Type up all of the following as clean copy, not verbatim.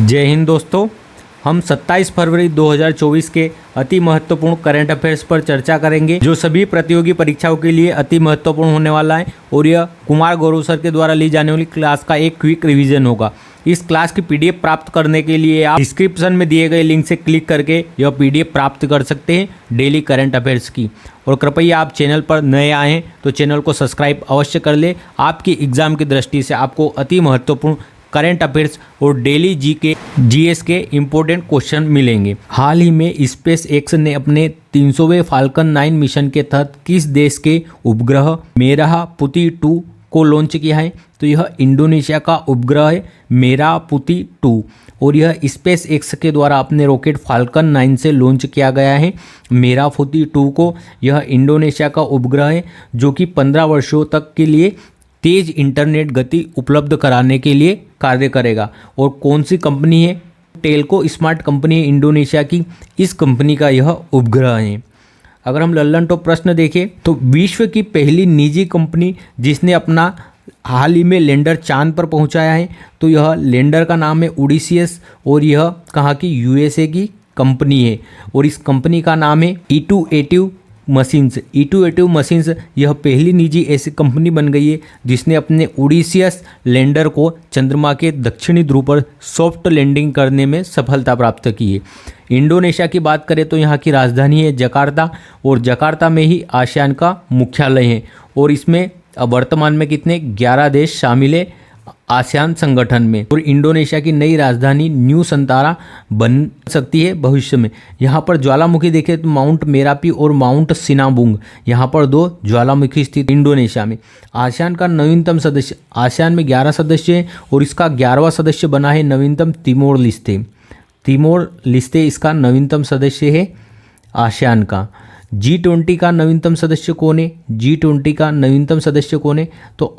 जय हिंद दोस्तों। हम 27 फरवरी 2024 के अति महत्वपूर्ण करंट अफेयर्स पर चर्चा करेंगे जो सभी प्रतियोगी परीक्षाओं के लिए अति महत्वपूर्ण होने वाला है और यह कुमार गौरव सर के द्वारा ली जाने वाली क्लास का एक क्विक रिवीजन होगा। इस क्लास की पीडीएफ प्राप्त करने के लिए आप डिस्क्रिप्शन में दिए गए लिंक से क्लिक करके यह पीडीएफ प्राप्त कर सकते हैं डेली करंट अफेयर्स की। और कृपया आप चैनल पर नए आए हैं तो चैनल को सब्सक्राइब अवश्य कर ले। आपकी एग्जाम की दृष्टि से आपको अति महत्वपूर्ण करंट अफेयर्स और डेली जीएस के इम्पोर्टेंट क्वेश्चन मिलेंगे। हाल ही में स्पेस एक्स ने अपने 300वें फाल्कन 9 मिशन के तहत किस देश के उपग्रह मेरापुती-2 को लॉन्च किया है? तो यह इंडोनेशिया का उपग्रह है मेरापुती-2 और यह स्पेस एक्स के द्वारा अपने रॉकेट फाल्कन 9 से लॉन्च किया गया है मेरापुती-2 को। यह इंडोनेशिया का उपग्रह है जो कि 15 वर्षों तक के लिए तेज इंटरनेट गति उपलब्ध कराने के लिए कार्य करेगा। और कौन सी कंपनी है? टेल्को स्मार्ट कंपनी है इंडोनेशिया की। इस कंपनी का यह उपग्रह है। अगर हम लल्लन टॉप प्रश्न देखें तो विश्व की पहली निजी कंपनी जिसने अपना हाल ही में लैंडर चांद पर पहुंचाया है तो यह लैंडर का नाम है ओडिसियस और यह कहाँ की? यूएसए की कंपनी है और इस कंपनी का नाम है इटुएटिव मशीन्स। यह पहली निजी ऐसी कंपनी बन गई है जिसने अपने ओडिसियस लैंडर को चंद्रमा के दक्षिणी ध्रुव पर सॉफ्ट लैंडिंग करने में सफलता प्राप्त की है। इंडोनेशिया की बात करें तो यहाँ की राजधानी है जकार्ता और जकार्ता में ही आसियान का मुख्यालय है और इसमें वर्तमान में कितने 11 देश शामिल है आसियान संगठन में। और इंडोनेशिया की नई राजधानी न्यू संतारा बन सकती है भविष्य में। यहाँ पर ज्वालामुखी देखें तो माउंट मेरापी और माउंट सिनाबुंग, यहाँ पर 2 ज्वालामुखी स्थित इंडोनेशिया में। आसियान का नवीनतम सदस्य, आसियान में 11 सदस्य हैं और इसका 11वां सदस्य बना है नवीनतम तिमोर लिस्ते इसका नवीनतम सदस्य है आसियान का। G20 का नवीनतम सदस्य कौन है? G20 का नवीनतम सदस्य कौन है? तो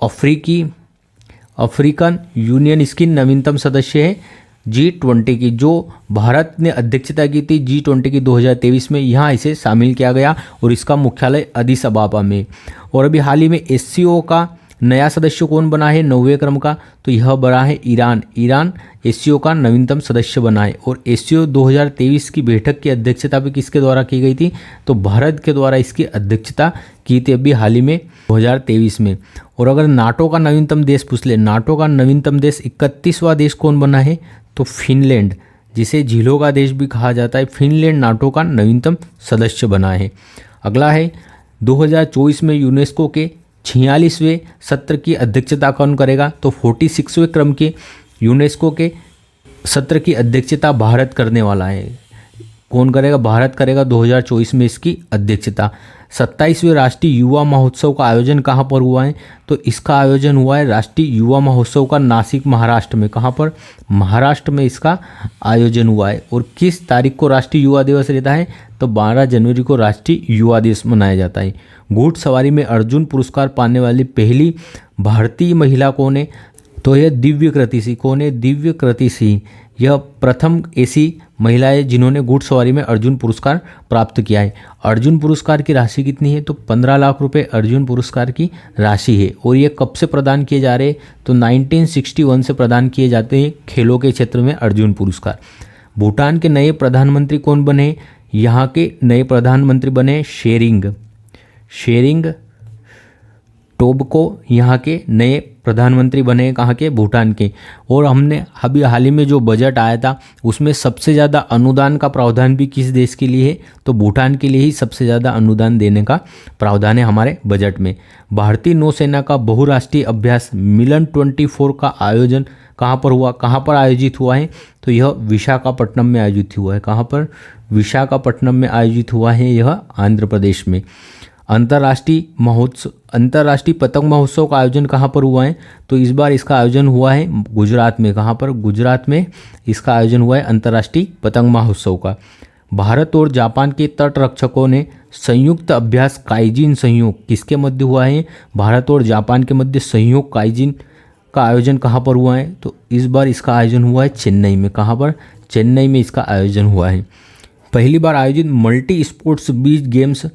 अफ्रीकन यूनियन इसकी नवीनतम सदस्य है G20 की, जो भारत ने अध्यक्षता की थी G20 की 2023 में। यहाँ इसे शामिल किया गया और इसका मुख्यालय अदिस अबाबा में। और अभी हाल ही में SCO का नया सदस्य कौन बना है 9वें क्रम का? तो यह बना है ईरान SCO का नवीनतम सदस्य बना है। और SCO 2023 की बैठक की अध्यक्षता भी किसके द्वारा की गई थी? तो भारत के द्वारा इसकी अध्यक्षता की थी अभी हाल ही में 2023 में। और अगर नाटो का नवीनतम देश पूछ ले, नाटो का नवीनतम देश 31वां देश कौन बना है? तो फिनलैंड, जिसे झीलों का देश भी कहा जाता है, फिनलैंड नाटो का नवीनतम सदस्य बना है। अगला है 2024 में यूनेस्को के 46वें सत्र की अध्यक्षता कौन करेगा? तो 46वें क्रम के यूनेस्को के सत्र की अध्यक्षता भारत करने वाला है। कौन करेगा? भारत करेगा 2024 में इसकी अध्यक्षता। 27वें राष्ट्रीय युवा महोत्सव का आयोजन कहाँ पर हुआ है? तो इसका आयोजन हुआ है राष्ट्रीय युवा महोत्सव का नासिक महाराष्ट्र में। कहाँ पर? महाराष्ट्र में इसका आयोजन हुआ है। और किस तारीख को राष्ट्रीय युवा दिवस रहता है? तो 12 जनवरी को राष्ट्रीय युवा दिवस मनाया जाता है। घुड़सवारी में अर्जुन पुरस्कार पाने वाली पहली भारतीय महिला कौन है? तो यह दिव्यकृति सिंह। कौन है? दिव्यकृति सिंह। यह प्रथम ऐसी महिला है जिन्होंने घुड़सवारी में अर्जुन पुरस्कार प्राप्त किया है। अर्जुन पुरस्कार की राशि कितनी है? तो 15 लाख रुपए अर्जुन पुरस्कार की राशि है। और ये कब से प्रदान किए जा रहे हैं? तो 1961 से प्रदान किए जाते हैं खेलों के क्षेत्र में अर्जुन पुरस्कार। भूटान के नए प्रधानमंत्री कौन बने? यहाँ के नए प्रधानमंत्री बने शेरिंग टोब्को, यहाँ के नए प्रधानमंत्री बने कहाँ के? भूटान के। और हमने अभी हाल ही में जो बजट आया था उसमें सबसे ज़्यादा अनुदान का प्रावधान भी किस देश के लिए है? तो भूटान के लिए ही सबसे ज़्यादा अनुदान देने का प्रावधान है हमारे बजट में। भारतीय नौसेना का बहुराष्ट्रीय अभ्यास मिलन 24 का आयोजन कहाँ पर हुआ? कहाँ पर आयोजित हुआ है? तो यह विशाखापट्टनम में आयोजित हुआ है। कहाँ पर? विशाखापट्टनम में आयोजित हुआ है यह आंध्र प्रदेश में। अंतर्राष्ट्रीय पतंग महोत्सव का आयोजन कहाँ पर हुआ है? तो इस बार इसका आयोजन हुआ है गुजरात में। कहाँ पर? गुजरात में इसका आयोजन हुआ है अंतर्राष्ट्रीय पतंग महोत्सव का। भारत और जापान के तट रक्षकों ने संयुक्त अभ्यास काइजिन सहयोग किसके मध्य हुआ है? भारत और जापान के मध्य सहयोग काइजिन का आयोजन कहाँ पर हुआ है? तो इस बार इसका आयोजन हुआ है चेन्नई में। कहाँ पर? चेन्नई में इसका आयोजन हुआ है। पहली बार आयोजित मल्टी स्पोर्ट्स बीच गेम्स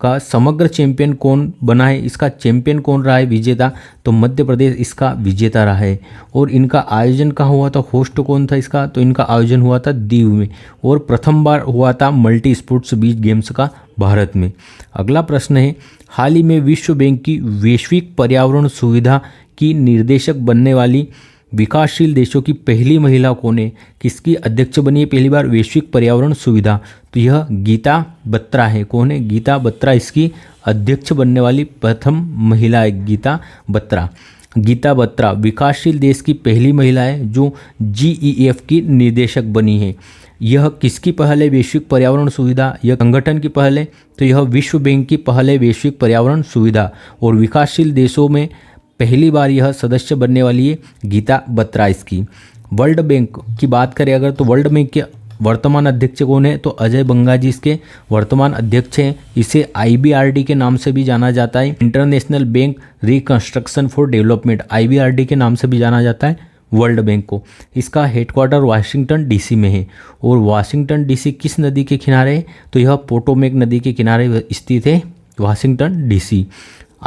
का समग्र चैंपियन कौन बना है, इसका चैंपियन कौन रहा है विजेता, तो मध्य प्रदेश इसका विजेता रहा है। और इनका आयोजन कहाँ हुआ था, होस्ट कौन था इसका, तो इनका आयोजन हुआ था दीव में। और प्रथम बार हुआ था मल्टी स्पोर्ट्स बीच गेम्स का भारत में। अगला प्रश्न है, हाल ही में विश्व बैंक की वैश्विक पर्यावरण सुविधा की निर्देशक बनने वाली विकासशील देशों की पहली महिला कौन है, किसकी अध्यक्ष बनी है पहली बार वैश्विक पर्यावरण सुविधा, तो यह गीता बत्रा है। कौन है, गीता बत्रा इसकी अध्यक्ष बनने वाली प्रथम महिला है, गीता बत्रा। गीता बत्रा विकासशील देश की पहली महिला है जो GEF की निर्देशक बनी है। यह किसकी पहल है वैश्विक पर्यावरण सुविधा, यह संगठन की पहल है, तो यह विश्व बैंक की पहल है वैश्विक पर्यावरण सुविधा। और विकासशील देशों में पहली बार यह सदस्य बनने वाली है गीता बत्रा इसकी। वर्ल्ड बैंक की बात करें अगर, तो वर्ल्ड बैंक के वर्तमान अध्यक्ष कौन है, तो अजय बंगा जी इसके वर्तमान अध्यक्ष हैं। इसे IBRD के नाम से भी जाना जाता है, international bank reconstruction for development, IBRD के नाम से भी जाना जाता है वर्ल्ड बैंक को। इसका हेडक्वार्टर वाशिंगटन DC में है। और वाशिंगटन DC किस नदी के किनारे है, तो यह पोटोमेक नदी के किनारे स्थित है वाशिंगटन DC।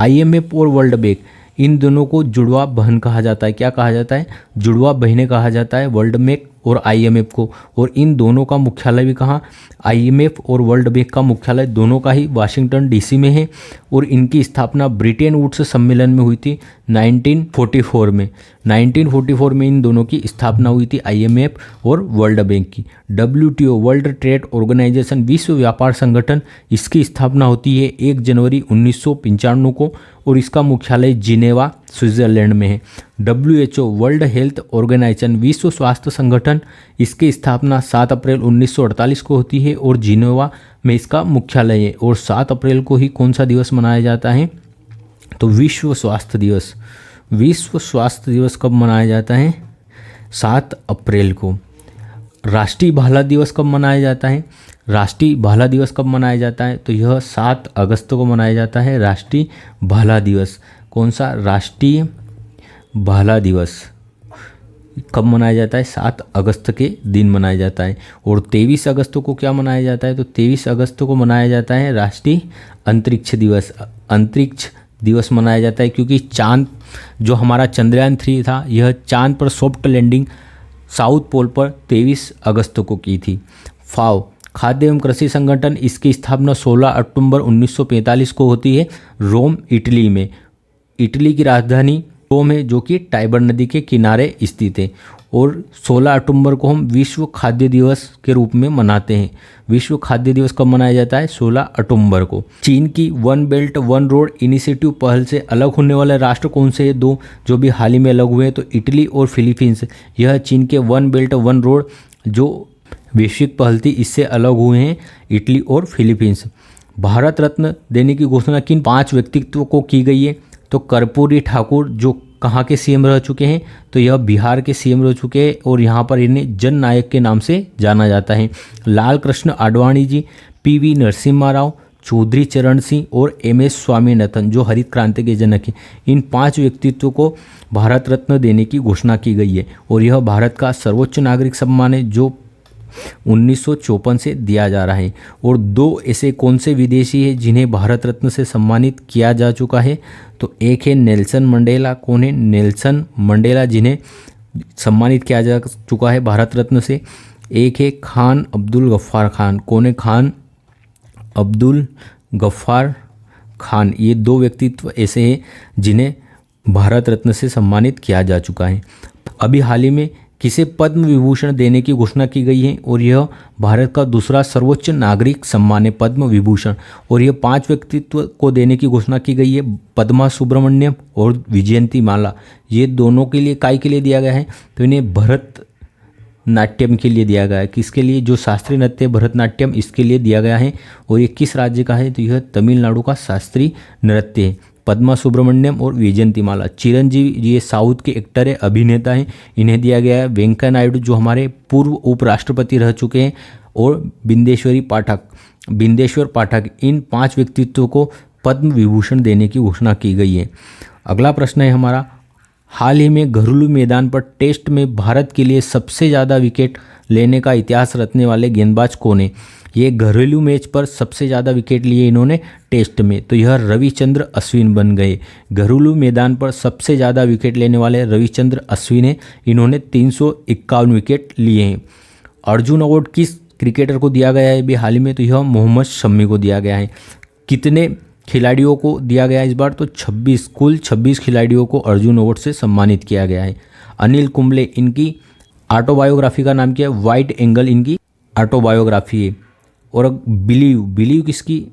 IMF और वर्ल्ड बैंक इन दोनों को जुड़वा बहन कहा जाता है। क्या कहा जाता है, जुड़वा बहनें कहा जाता है वर्ल्ड बैंक और IMF को। और इन दोनों का मुख्यालय भी कहाँ, IMF और वर्ल्ड बैंक का मुख्यालय दोनों का ही वाशिंगटन DC में है। और इनकी स्थापना ब्रिटेन वुड्स सम्मेलन में हुई थी 1944 में। 1944 में इन दोनों की स्थापना हुई थी IMF और वर्ल्ड बैंक की। WTO वर्ल्ड ट्रेड ऑर्गेनाइजेशन विश्व व्यापार संगठन, इसकी स्थापना होती है 1 जनवरी 1995 को और इसका मुख्यालय जिनेवा स्विट्जरलैंड में है। WHO वर्ल्ड हेल्थ ऑर्गेनाइजेशन विश्व स्वास्थ्य संगठन, इसकी स्थापना 7 अप्रैल 1948 को होती है और जिनेवा में इसका मुख्यालय है। और 7 अप्रैल को ही कौन सा दिवस मनाया जाता है, तो विश्व स्वास्थ्य दिवस। विश्व स्वास्थ्य दिवस कब मनाया जाता है, 7 अप्रैल को। राष्ट्रीय भाला दिवस कब मनाया जाता है, राष्ट्रीय भाला दिवस कब मनाया जाता है, तो यह 7 अगस्त को मनाया जाता है राष्ट्रीय भाला दिवस। कौन सा, राष्ट्रीय भाला दिवस कब मनाया जाता है, 7 अगस्त के दिन मनाया जाता है। और 23 अगस्त को क्या मनाया जाता है, तो 23 अगस्त को मनाया जाता है राष्ट्रीय अंतरिक्ष दिवस। अंतरिक्ष दिवस मनाया जाता है क्योंकि चांद जो हमारा चंद्रयान 3 था, यह चांद पर सॉफ्ट लैंडिंग साउथ पोल पर 23 अगस्त को की थी। FAO खाद्य एवं कृषि संगठन, इसकी स्थापना 16 अक्टूबर 1945 को होती है रोम, इटली में। इटली की राजधानी रोम है जो कि टाइबर नदी के किनारे स्थित है। और 16 अक्टूबर को हम विश्व खाद्य दिवस के रूप में मनाते हैं। विश्व खाद्य दिवस कब मनाया जाता है, 16 अक्टूबर को। चीन की one belt one road initiative पहल से अलग होने वाले राष्ट्र कौन से हैं, दो जो भी हाल ही में अलग हुए हैं, तो इटली और फिलीपींस। यह चीन के वन बेल्ट वन रोड जो वैश्विक पहल थी, इससे अलग हुए हैं इटली और फिलीपींस। भारत रत्न देने की घोषणा किन 5 व्यक्तित्व को की गई है, तो कर्पूरी ठाकुर जो कहाँ के CM रह चुके हैं, तो यह बिहार के CM रह चुके हैं और यहाँ पर इन्हें जन नायक के नाम से जाना जाता है। लाल कृष्ण आडवाणी जी, PV नरसिम्हा राव, चौधरी चरण सिंह और MS स्वामीनाथन जो हरित क्रांति के जनक हैं। इन 5 व्यक्तित्व को भारत रत्न देने की घोषणा की गई है और यह भारत का सर्वोच्च नागरिक सम्मान है जो 1954 से दिया जा रहा है। और 2 ऐसे कौन से विदेशी हैं जिन्हें भारत रत्न से सम्मानित किया जा चुका है, तो एक है नेल्सन मंडेला। कौन है, नेल्सन मंडेला जिन्हें सम्मानित किया जा चुका है भारत रत्न से। एक है खान अब्दुल गफ्फार खान। कौन है, खान अब्दुल गफ्फार खान। ये 2 व्यक्तित्व ऐसे हैं जिन्हें भारत रत्न से सम्मानित किया जा चुका है। अभी हाल ही में किसे पद्म विभूषण देने की घोषणा की गई है और यह भारत का दूसरा सर्वोच्च नागरिक सम्मान है पद्म विभूषण। और यह 5 व्यक्तित्व को देने की घोषणा की गई है, पद्मा सुब्रमण्यम और विजयंती माला। ये दोनों के लिए काय के लिए दिया गया है, तो इन्हें भरत नाट्यम के लिए दिया गया है। किसके लिए, जो शास्त्रीय नृत्य भरतनाट्यम, इसके लिए दिया गया है। और ये किस राज्य का है, तो यह तमिलनाडु का शास्त्रीय नृत्य है। पद्मा सुब्रमण्यम और विजयंती माला। चिरंजीवी ये साउथ के एक्टर है, अभिनेता हैं, इन्हें दिया गया है। वेंकैया नायडू जो हमारे पूर्व उपराष्ट्रपति रह चुके हैं, और बिंदेश्वर पाठक, इन 5 व्यक्तित्वों को पद्म विभूषण देने की घोषणा की गई है। अगला प्रश्न है हमारा, हाल ही में घरेलू मैदान पर टेस्ट में भारत के लिए सबसे ज़्यादा विकेट लेने का इतिहास रचने वाले गेंदबाज कौन है? ये घरेलू मैच पर सबसे ज़्यादा विकेट लिए इन्होंने टेस्ट में, तो यह रविचंद्र अश्विन बन गए। घरेलू मैदान पर सबसे ज़्यादा विकेट लेने वाले रविचंद्र अश्विन हैं, इन्होंने 351 विकेट लिए हैं। अर्जुन अवार्ड किस क्रिकेटर को दिया गया है अभी हाल ही में? तो यह मोहम्मद शमी को दिया गया है। कितने खिलाड़ियों को दिया गया इस बार? तो 26, कुल 26 खिलाड़ियों को अर्जुन अवार्ड से सम्मानित किया गया है। अनिल कुंबले, इनकी ऑटोबायोग्राफी का नाम क्या है? वाइड एंगल इनकी ऑटोबायोग्राफी है। और बिलीव किसकी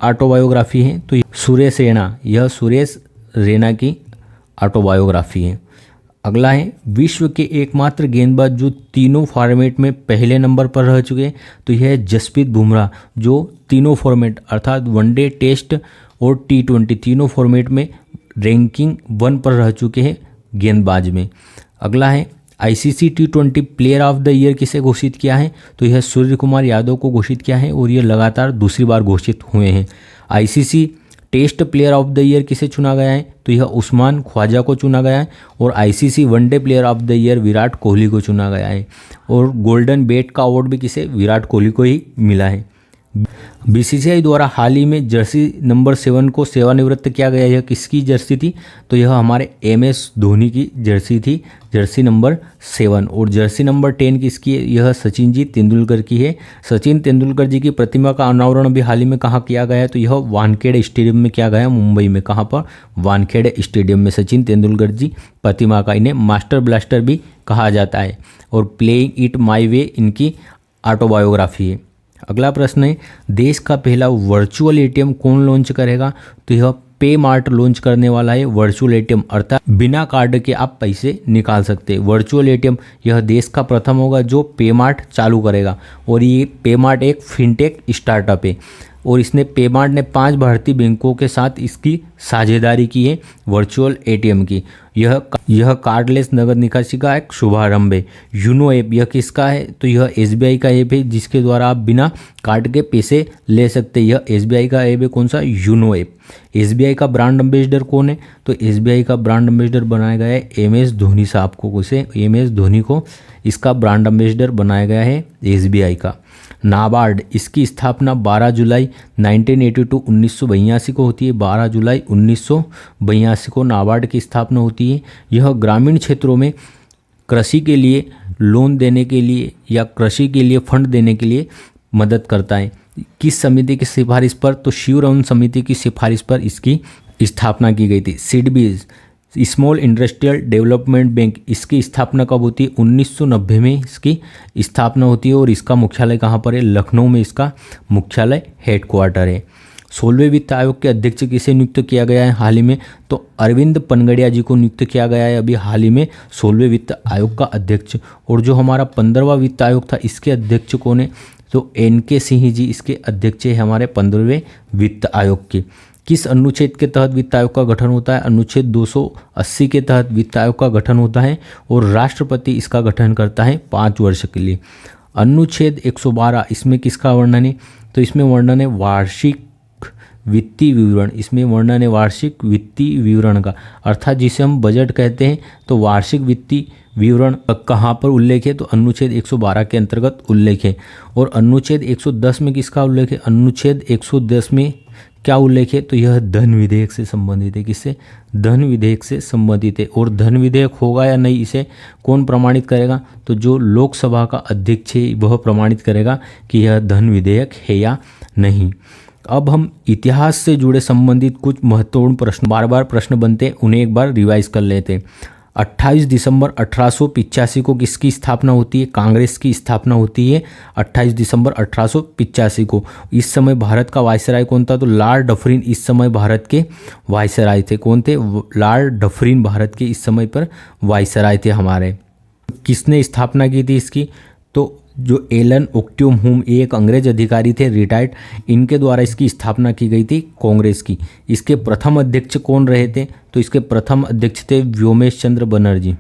ऑटोबायोग्राफी है? तो सुरेश रैना, यह सुरेश रैना की ऑटोबायोग्राफी है। अगला है विश्व के एकमात्र गेंदबाज जो तीनों फॉर्मेट में पहले नंबर पर रह चुके हैं, तो यह है जसप्रीत बुमराह, जो तीनों फॉर्मेट अर्थात वनडे, टेस्ट और T20 तीनों फॉर्मेट में रैंकिंग 1 पर रह चुके हैं गेंदबाज में। अगला है ICC T20 player of the year किसे घोषित किया है? तो यह सूर्य कुमार यादव को घोषित किया है और यह लगातार दूसरी बार घोषित हुए हैं। ICC test player of the year किसे चुना गया है? तो यह उस्मान ख्वाजा को चुना गया है। और ICC one day player of the year Virat Kohli को चुना गया है। और गोल्डन बैट का अवार्ड भी किसे? विराट कोहली को ही मिला है। BCCI द्वारा हाल ही में जर्सी नंबर 7 को सेवानिवृत्त किया गया। यह किसकी जर्सी थी? तो यह हमारे MS धोनी की जर्सी थी, जर्सी नंबर 7। और जर्सी नंबर 10 किसकी है? यह सचिन जी तेंदुलकर की है। सचिन तेंदुलकर जी की प्रतिमा का अनावरण भी हाल ही में कहाँ किया गया है? तो यह वानखेड़े स्टेडियम में किया गया, मुंबई में। कहाँ पर? वानखेड़े स्टेडियम में सचिन तेंदुलकर जी प्रतिमा का। इन्हें मास्टर ब्लास्टर भी कहा जाता है। और प्लेइंग इट माई वे इनकी ऑटोबायोग्राफी है। अगला प्रश्न है देश का पहला वर्चुअल ATM कौन लॉन्च करेगा? तो यह पे मार्ट लॉन्च करने वाला है वर्चुअल ATM, अर्थात बिना कार्ड के आप पैसे निकाल सकते हैं। वर्चुअल ATM यह देश का प्रथम होगा जो पे मार्ट चालू करेगा। और ये पे मार्ट एक फिनटेक स्टार्टअप है और इसने पे मार्ट ने 5 भारतीय बैंकों के साथ इसकी साझेदारी की है वर्चुअल ATM की। यह कार्डलेस नगद निकासी का एक शुभारंभ है। यूनो ऐप यह किसका है? तो यह SBI का ऐप है जिसके द्वारा आप बिना कार्ड के पैसे ले सकते हैं। यह SBI का ऐप है। कौन सा? YONO app. SBI का ब्रांड एम्बेसडर कौन है? तो SBI का ब्रांड एम्बेसडर बनाया गया है MS धोनी साहब को। उसे MS धोनी को इसका ब्रांड एम्बेसडर बनाया गया है SBI का। नाबार्ड, इसकी स्थापना 12 जुलाई 1982 को होती है। 12 जुलाई 1982 को नाबार्ड की स्थापना होती है। यह ग्रामीण क्षेत्रों में कृषि के लिए लोन देने के लिए या कृषि के लिए फंड देने के लिए मदद करता है। किस समिति की सिफारिश पर? तो शिवरमन समिति की सिफारिश पर इसकी स्थापना की गई थी। सिडबीज, स्मॉल इंडस्ट्रियल डेवलपमेंट बैंक, इसकी स्थापना कब होती है? 1990 में इसकी स्थापना होती है। और इसका मुख्यालय कहाँ पर है? लखनऊ में इसका मुख्यालय हेडक्वार्टर है। 16वें वित्त आयोग के अध्यक्ष किसे नियुक्त किया गया है हाल ही में? तो अरविंद पनगड़िया जी को नियुक्त किया गया है अभी हाल ही में 16वें वित्त आयोग का अध्यक्ष। और जो हमारा 15वां वित्त आयोग था इसके अध्यक्ष कौन है? तो NK सिंह जी इसके अध्यक्ष है हमारे 15वें वित्त आयोग के। किस अनुच्छेद के तहत वित्त आयोग का गठन होता है? अनुच्छेद 280 के तहत वित्त आयोग का गठन होता है और राष्ट्रपति इसका गठन करता है 5 वर्ष के लिए। अनुच्छेद 112 इसमें किसका वर्णन है? तो इसमें वर्णन है वार्षिक वित्तीय विवरण। इसमें वर्णन है वार्षिक वित्तीय विवरण का, अर्थात जिसे हम बजट कहते हैं। तो वार्षिक वित्तीय विवरण कहाँ पर उल्लेख है? तो अनुच्छेद 112 के अंतर्गत उल्लेख है। और अनुच्छेद 110 में किसका उल्लेख है? अनुच्छेद 110 में क्या उल्लेख है? तो यह धन विधेयक से संबंधित है। किससे? धन विधेयक से संबंधित है। और धन विधेयक होगा या नहीं इसे कौन प्रमाणित करेगा? तो जो लोकसभा का अध्यक्ष है वह प्रमाणित करेगा कि यह धन विधेयक है या नहीं। अब हम इतिहास से जुड़े संबंधित कुछ महत्वपूर्ण प्रश्न, बार बार प्रश्न बनते हैं, उन्हें एक बार रिवाइज कर लेते हैं। 28 दिसंबर 1885 को किसकी स्थापना होती है? कांग्रेस की स्थापना होती है 28 दिसंबर 1885 को। इस समय भारत का वायसराय कौन था? तो लॉर्ड डफरिन इस समय भारत के वायसराय थे। कौन थे? लॉर्ड डफरिन भारत के इस समय पर वायसराय थे हमारे। किसने स्थापना की थी इसकी? तो जो एलन ओक्ट्यूम एक अंग्रेज अधिकारी थे रिटायर्ड, इनके द्वारा इसकी स्थापना की गई थी कांग्रेस की। इसके प्रथम अध्यक्ष कौन रहे थे? तो इसके प्रथम अध्यक्ष थे व्योमेश चंद्र बनर्जी।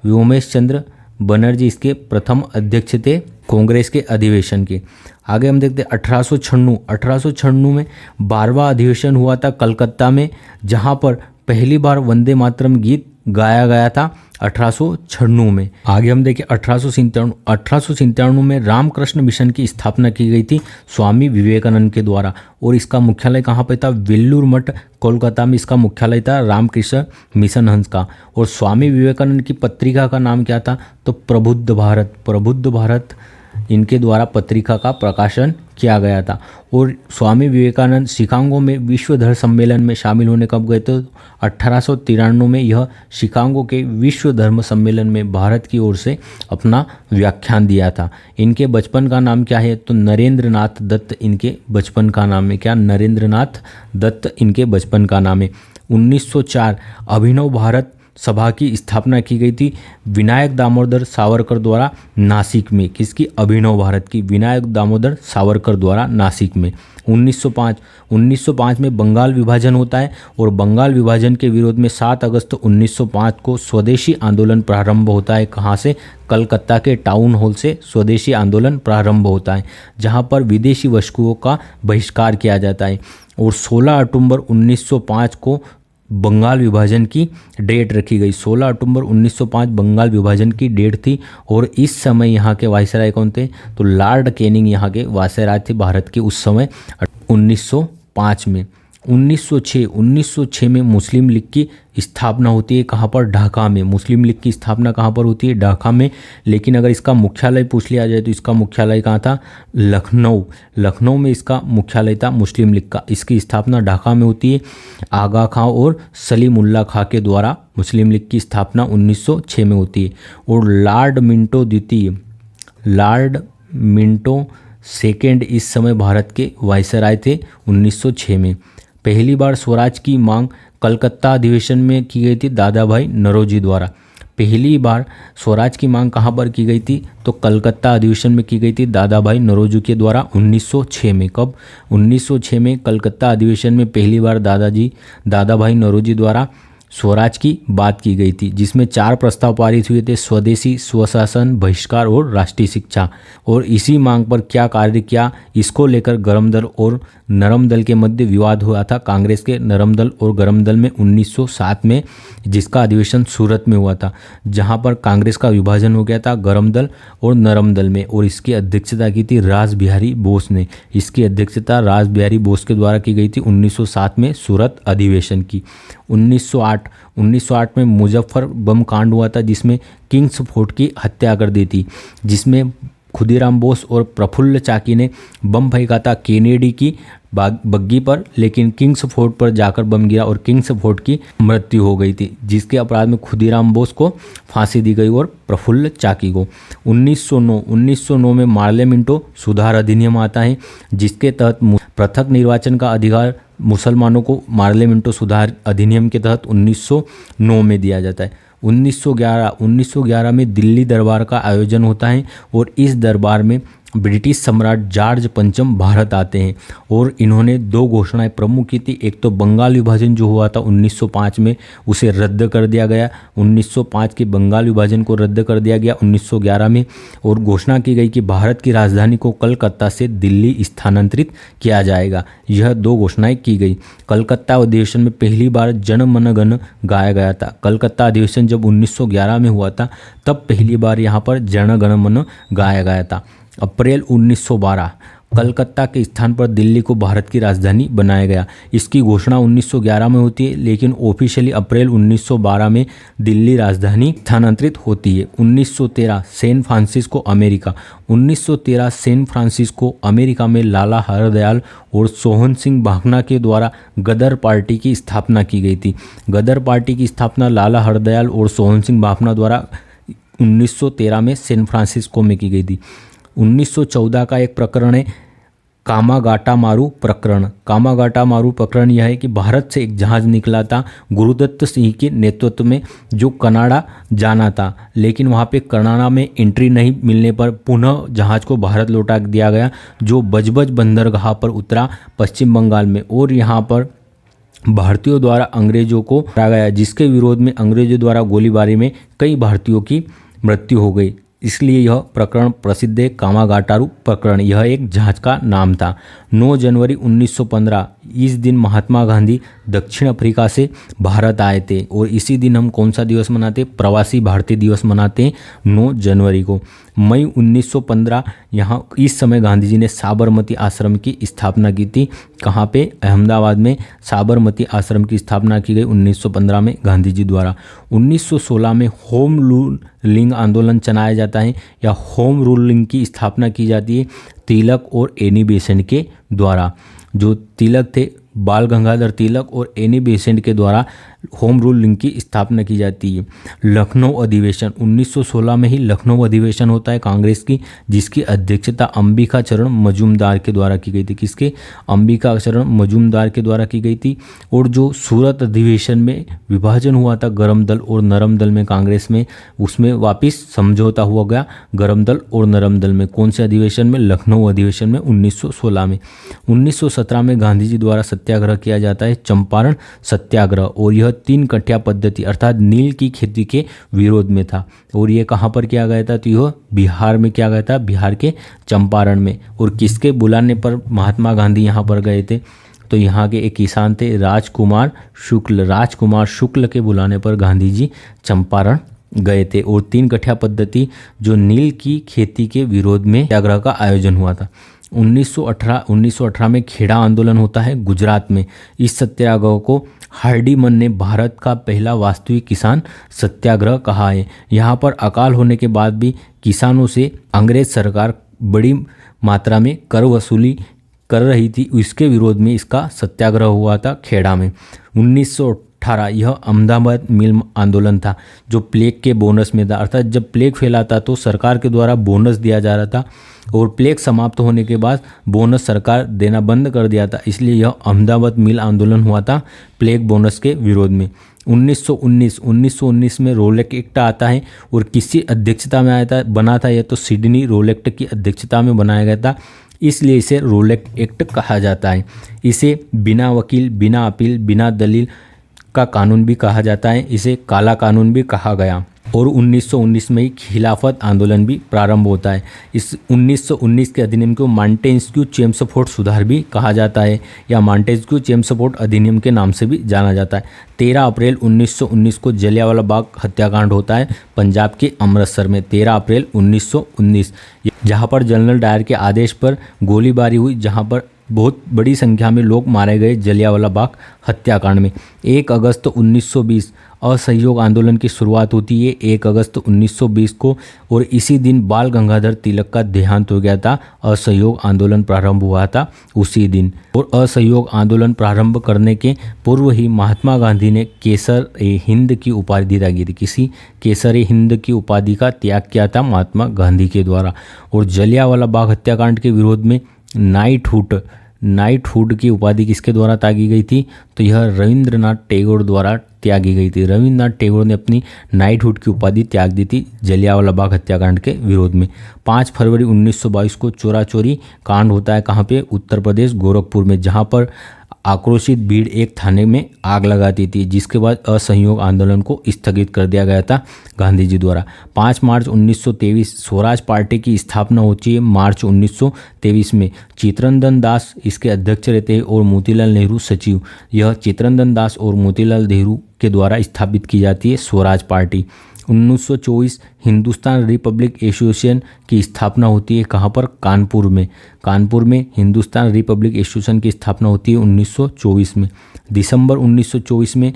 व्योमेश चंद्र बनर्जी इसके प्रथम अध्यक्ष थे कांग्रेस के अधिवेशन के। आगे हम देखते हैं 1896 में 12वां अधिवेशन हुआ था कलकत्ता में, जहां पर पहली बार वंदे मातरम गीत गाया गया था 1896 में। आगे हम देखें 1897 में रामकृष्ण मिशन की स्थापना की गई थी स्वामी विवेकानंद के द्वारा, और इसका मुख्यालय कहाँ पे था? वेल्लूर मठ कोलकाता में इसका मुख्यालय था रामकृष्ण मिशन हंस का। और स्वामी विवेकानंद की पत्रिका का नाम क्या था? तो प्रबुद्ध भारत। प्रबुद्ध भारत इनके द्वारा पत्रिका का प्रकाशन किया गया था। और स्वामी विवेकानंद शिकागो में विश्व धर्म सम्मेलन में शामिल होने कब गए थे? 1893 में यह शिकागो के विश्व धर्म सम्मेलन में भारत की ओर से अपना व्याख्यान दिया था। इनके बचपन का नाम क्या है? तो नरेंद्र नाथ दत्त इनके बचपन का नाम है। क्या? नरेंद्र नाथ दत्त इनके बचपन का नाम है। 1904 अभिनव भारत सभा की स्थापना की गई थी विनायक दामोदर सावरकर द्वारा नासिक में। किसकी? अभिनव भारत की, विनायक दामोदर सावरकर द्वारा नासिक में। 1905 में बंगाल विभाजन होता है, और बंगाल विभाजन के विरोध में 7 अगस्त 1905 को स्वदेशी आंदोलन प्रारंभ होता है। कहाँ से? कलकत्ता के टाउन हॉल से स्वदेशी आंदोलन प्रारंभ होता है, जहाँ पर विदेशी वस्तुओं का बहिष्कार किया जाता है। और 16 अक्टूबर 1905 को बंगाल विभाजन की डेट रखी गई। 16 अक्टूबर 1905 बंगाल विभाजन की डेट थी। और इस समय यहाँ के वायसराय कौन थे? तो लॉर्ड कैनिंग यहाँ के वायसराय थे भारत के उस समय 1905 में। 1906 में मुस्लिम लीग की स्थापना होती है। कहाँ पर? ढाका में। मुस्लिम लीग की स्थापना कहाँ पर होती है? ढाका में। लेकिन अगर इसका मुख्यालय पूछ लिया जाए तो इसका मुख्यालय कहाँ था? लखनऊ। लखनऊ में इसका मुख्यालय था मुस्लिम लीग का। इसकी स्थापना ढाका में होती है। आगा खां और सलीमुल्लाह खां के द्वारा मुस्लिम लीग की स्थापना 1906 में होती है। और लॉर्ड मिंटो द्वितीय, लॉर्ड मिंटो सेकेंड इस समय भारत के वायसराय थे 1906 में। पहली बार स्वराज की मांग कलकत्ता अधिवेशन में की गई थी दादा भाई नौरोजी द्वारा। पहली बार स्वराज की मांग कहाँ पर की गई थी? तो कलकत्ता अधिवेशन में की गई थी दादा भाई नौरोजी के द्वारा 1906 में। कब? 1906 में कलकत्ता अधिवेशन में पहली बार दादा भाई नौरोजी द्वारा स्वराज की बात की गई थी, जिसमें 4 प्रस्ताव पारित हुए थे: स्वदेशी, स्वशासन, बहिष्कार और राष्ट्रीय शिक्षा। और इसी मांग पर क्या कार्य किया, इसको लेकर गरम दल और नरम दल के मध्य विवाद हुआ था। कांग्रेस के नरम दल और गरम दल में 1907 में, जिसका अधिवेशन सूरत में हुआ था, जहां पर कांग्रेस का विभाजन हो गया था गरम दल और नरम दल में। और इसकी अध्यक्षता की थी रास बिहारी बोस ने। इसकी अध्यक्षता रास बिहारी बोस के द्वारा की गई थी 1907 में सूरत अधिवेशन की। 1908 में मुजफ्फर बम कांड हुआ था, जिसमें किंग्स फोर्ट की हत्या कर दी थी, जिसमें खुदीराम बोस और प्रफुल्ल चाकी ने बम फेंका था केनेडी की बग्गी पर, लेकिन किंग्स फोर्ट पर जाकर बम गिरा और किंग्स फोर्ट की मृत्यु हो गई थी, जिसके अपराध में खुदीराम बोस को फांसी दी गई और प्रफुल्ल चाकी को। 1909 में मार्ले मिंटो सुधार अधिनियम आता है, जिसके तहत पृथक निर्वाचन का अधिकार मुसलमानों को मार्ले मिंटो सुधार अधिनियम के तहत 1909 में दिया जाता है। 1911 में दिल्ली दरबार का आयोजन होता है, और इस दरबार में ब्रिटिश सम्राट जॉर्ज पंचम भारत आते हैं, और इन्होंने 2 घोषणाएं प्रमुख की थी। एक तो बंगाल विभाजन जो हुआ था 1905 में, उसे रद्द कर दिया गया। 1905 के बंगाल विभाजन को रद्द कर दिया गया 1911 में, और घोषणा की गई कि भारत की राजधानी को कलकत्ता से दिल्ली स्थानांतरित किया जाएगा। यह 2 घोषणाएं की गई। कलकत्ता अधिवेशन में पहली बार जन मन गण गाया गया था। कलकत्ता अधिवेशन जब 1911 में हुआ था, तब पहली बार यहाँ पर जन गण मन गाया गया था। अप्रैल 1912 कलकत्ता के स्थान पर दिल्ली को भारत की राजधानी बनाया गया। इसकी घोषणा 1911 में होती है, लेकिन ऑफिशियली अप्रैल 1912 में दिल्ली राजधानी स्थानांतरित होती है। 1913 San Francisco America. 1913 San Francisco America में लाला हरदयाल और सोहन सिंह भाभना के द्वारा गदर पार्टी की स्थापना की गई थी। गदर पार्टी की स्थापना लाला हरदयाल और सोहन सिंह भाभना द्वारा 1913 में सैन फ्रांसिस्को में की गई थी। 1914 का एक प्रकरण है कामागाटामारू प्रकरण। कामागाटामारू प्रकरण यह है कि भारत से एक जहाज़ निकला था गुरुदत्त सिंह के नेतृत्व में, जो कनाडा जाना था, लेकिन वहाँ पे कनाडा में एंट्री नहीं मिलने पर पुनः जहाज़ को भारत लौटा दिया गया, जो बजबज बंदरगाह पर उतरा पश्चिम बंगाल में, और यहाँ पर भारतीयों द्वारा अंग्रेजों को मारा गया, जिसके विरोध में अंग्रेजों द्वारा गोलीबारी में कई भारतीयों की मृत्यु हो गई। इसलिए यह प्रकरण प्रसिद्ध है कामागाटारू प्रकरण। यह एक जांच का नाम था। 9 जनवरी 1915 इस दिन महात्मा गांधी दक्षिण अफ्रीका से भारत आए थे और इसी दिन हम कौन सा दिवस मनाते, प्रवासी भारतीय दिवस मनाते हैं 9 जनवरी को। मई 1915 यहाँ इस समय गांधी जी ने साबरमती आश्रम की स्थापना की थी। कहाँ पे, अहमदाबाद में साबरमती आश्रम की स्थापना की गई 1915 में गांधी जी द्वारा। 1916 में होम रूलिंग आंदोलन चलाया जाता है या होम रूलिंग की स्थापना की जाती है तिलक और एनी बेसेंट के द्वारा। जो तिलक थे, बाल गंगाधर तिलक और एनी बेसेंट के द्वारा होम रूलिंग की स्थापना की जाती है। लखनऊ अधिवेशन 1916 में ही लखनऊ अधिवेशन होता है कांग्रेस की, जिसकी अध्यक्षता अंबिका चरण मजूमदार के द्वारा की गई थी। किसके, अंबिका चरण मजूमदार के द्वारा की गई थी। और जो सूरत अधिवेशन में विभाजन हुआ था गरम दल और नरम दल में कांग्रेस में, उसमें वापिस समझौता हुआ गया गरम दल और नरम दल में। कौन से अधिवेशन में, लखनऊ अधिवेशन में 1916 में। 1917 में गांधी जी द्वारा सत्याग्रह किया जाता है चंपारण सत्याग्रह, और यह 3 कट्या पद्धति अर्थात नील की खेती के विरोध में था। और ये कहाँ पर किया गया था, तो यह बिहार में किया गया था, बिहार के चंपारण में। और किसके बुलाने पर महात्मा गांधी यहाँ पर गए थे, तो यहाँ के एक किसान थे राजकुमार शुक्ल। राजकुमार शुक्ल के बुलाने पर गांधी जी चंपारण गए थे। और 3 कट्या पद्धति जो नील की खेती के विरोध में सत्याग्रह का आयोजन हुआ था। 1918 में खेड़ा आंदोलन होता है गुजरात में। इस सत्याग्रह को हार्डीमन ने भारत का पहला वास्तविक किसान सत्याग्रह कहा है। यहाँ पर अकाल होने के बाद भी किसानों से अंग्रेज सरकार बड़ी मात्रा में कर वसूली कर रही थी, इसके विरोध में इसका सत्याग्रह हुआ था खेड़ा में। 1918 यह अहमदाबाद मिल आंदोलन था जो प्लेग के बोनस में था, अर्थात जब प्लेग फैला था तो सरकार के द्वारा बोनस दिया जा रहा था और प्लेग समाप्त होने के बाद बोनस सरकार देना बंद कर दिया था, इसलिए यह अहमदाबाद मिल आंदोलन हुआ था प्लेग बोनस के विरोध में। 1919 में रोलेक्ट एक्ट आता है और किसकी अध्यक्षता में आया था, बना था यह तो सिडनी रोलेक्ट की अध्यक्षता में बनाया गया था, इसलिए इसे रोलेक्ट एक्ट कहा जाता है। इसे बिना वकील, बिना अपील, बिना दलील का कानून भी कहा जाता है, इसे काला कानून भी कहा गया। और 1919 में ही खिलाफत आंदोलन भी प्रारंभ होता है। इस 1919 के अधिनियम को मॉन्टेस्क्यू चेम्सफोर्ड सुधार भी कहा जाता है या मॉन्टेस्क्यू चेम्सफोर्ड अधिनियम के नाम से भी जाना जाता है। 13 अप्रैल 1919 को जलियांवाला बाग हत्याकांड होता है पंजाब के अमृतसर में। 13 अप्रैल 1919 जहाँ पर जनरल डायर के आदेश पर गोलीबारी हुई, जहाँ पर बहुत बड़ी संख्या में लोग मारे गए जलियांवाला बाग हत्याकांड में। 1 अगस्त 1920 असहयोग आंदोलन की शुरुआत होती है 1 अगस्त 1920 को, और इसी दिन बाल गंगाधर तिलक का देहांत हो गया था। असहयोग आंदोलन प्रारंभ हुआ था उसी दिन। और असहयोग आंदोलन प्रारंभ करने के पूर्व ही महात्मा गांधी ने केसर-ए-हिंद की उपाधि त्यागी थी। किसी केसर-ए-हिंद की उपाधि का त्याग किया था महात्मा गांधी के द्वारा। और जलियांवाला बाग हत्याकांड के विरोध में नाइटहुड की उपाधि किसके द्वारा त्यागी गई थी, तो यह रविंद्रनाथ टैगोर द्वारा त्यागी गई थी। रविंद्रनाथ टैगोर ने अपनी नाइटहुड की उपाधि त्याग दी थी जलियांवाला बाग हत्याकांड के विरोध में। 5 फरवरी 1922 को चोरा चोरी कांड होता है, कहाँ पे, उत्तर प्रदेश गोरखपुर में, जहाँ पर आक्रोशित भीड़ एक थाने में आग लगाती थी, जिसके बाद असहयोग आंदोलन को स्थगित कर दिया गया था गांधी जी द्वारा। 5 मार्च 1923 स्वराज पार्टी की स्थापना होती है। मार्च 1923 में चित्तरंजन दास इसके अध्यक्ष रहते हैं और मोतीलाल नेहरू सचिव। यह चित्तरंजन दास और मोतीलाल नेहरू के द्वारा स्थापित की जाती है Swaraj party. 1924 Hindustan Republic association की स्थापना होती है, कहाँ पर, कानपुर में। कानपुर में हिंदुस्तान रिपब्लिक एसोसिएशन की स्थापना होती है 1924 में। दिसंबर 1924 में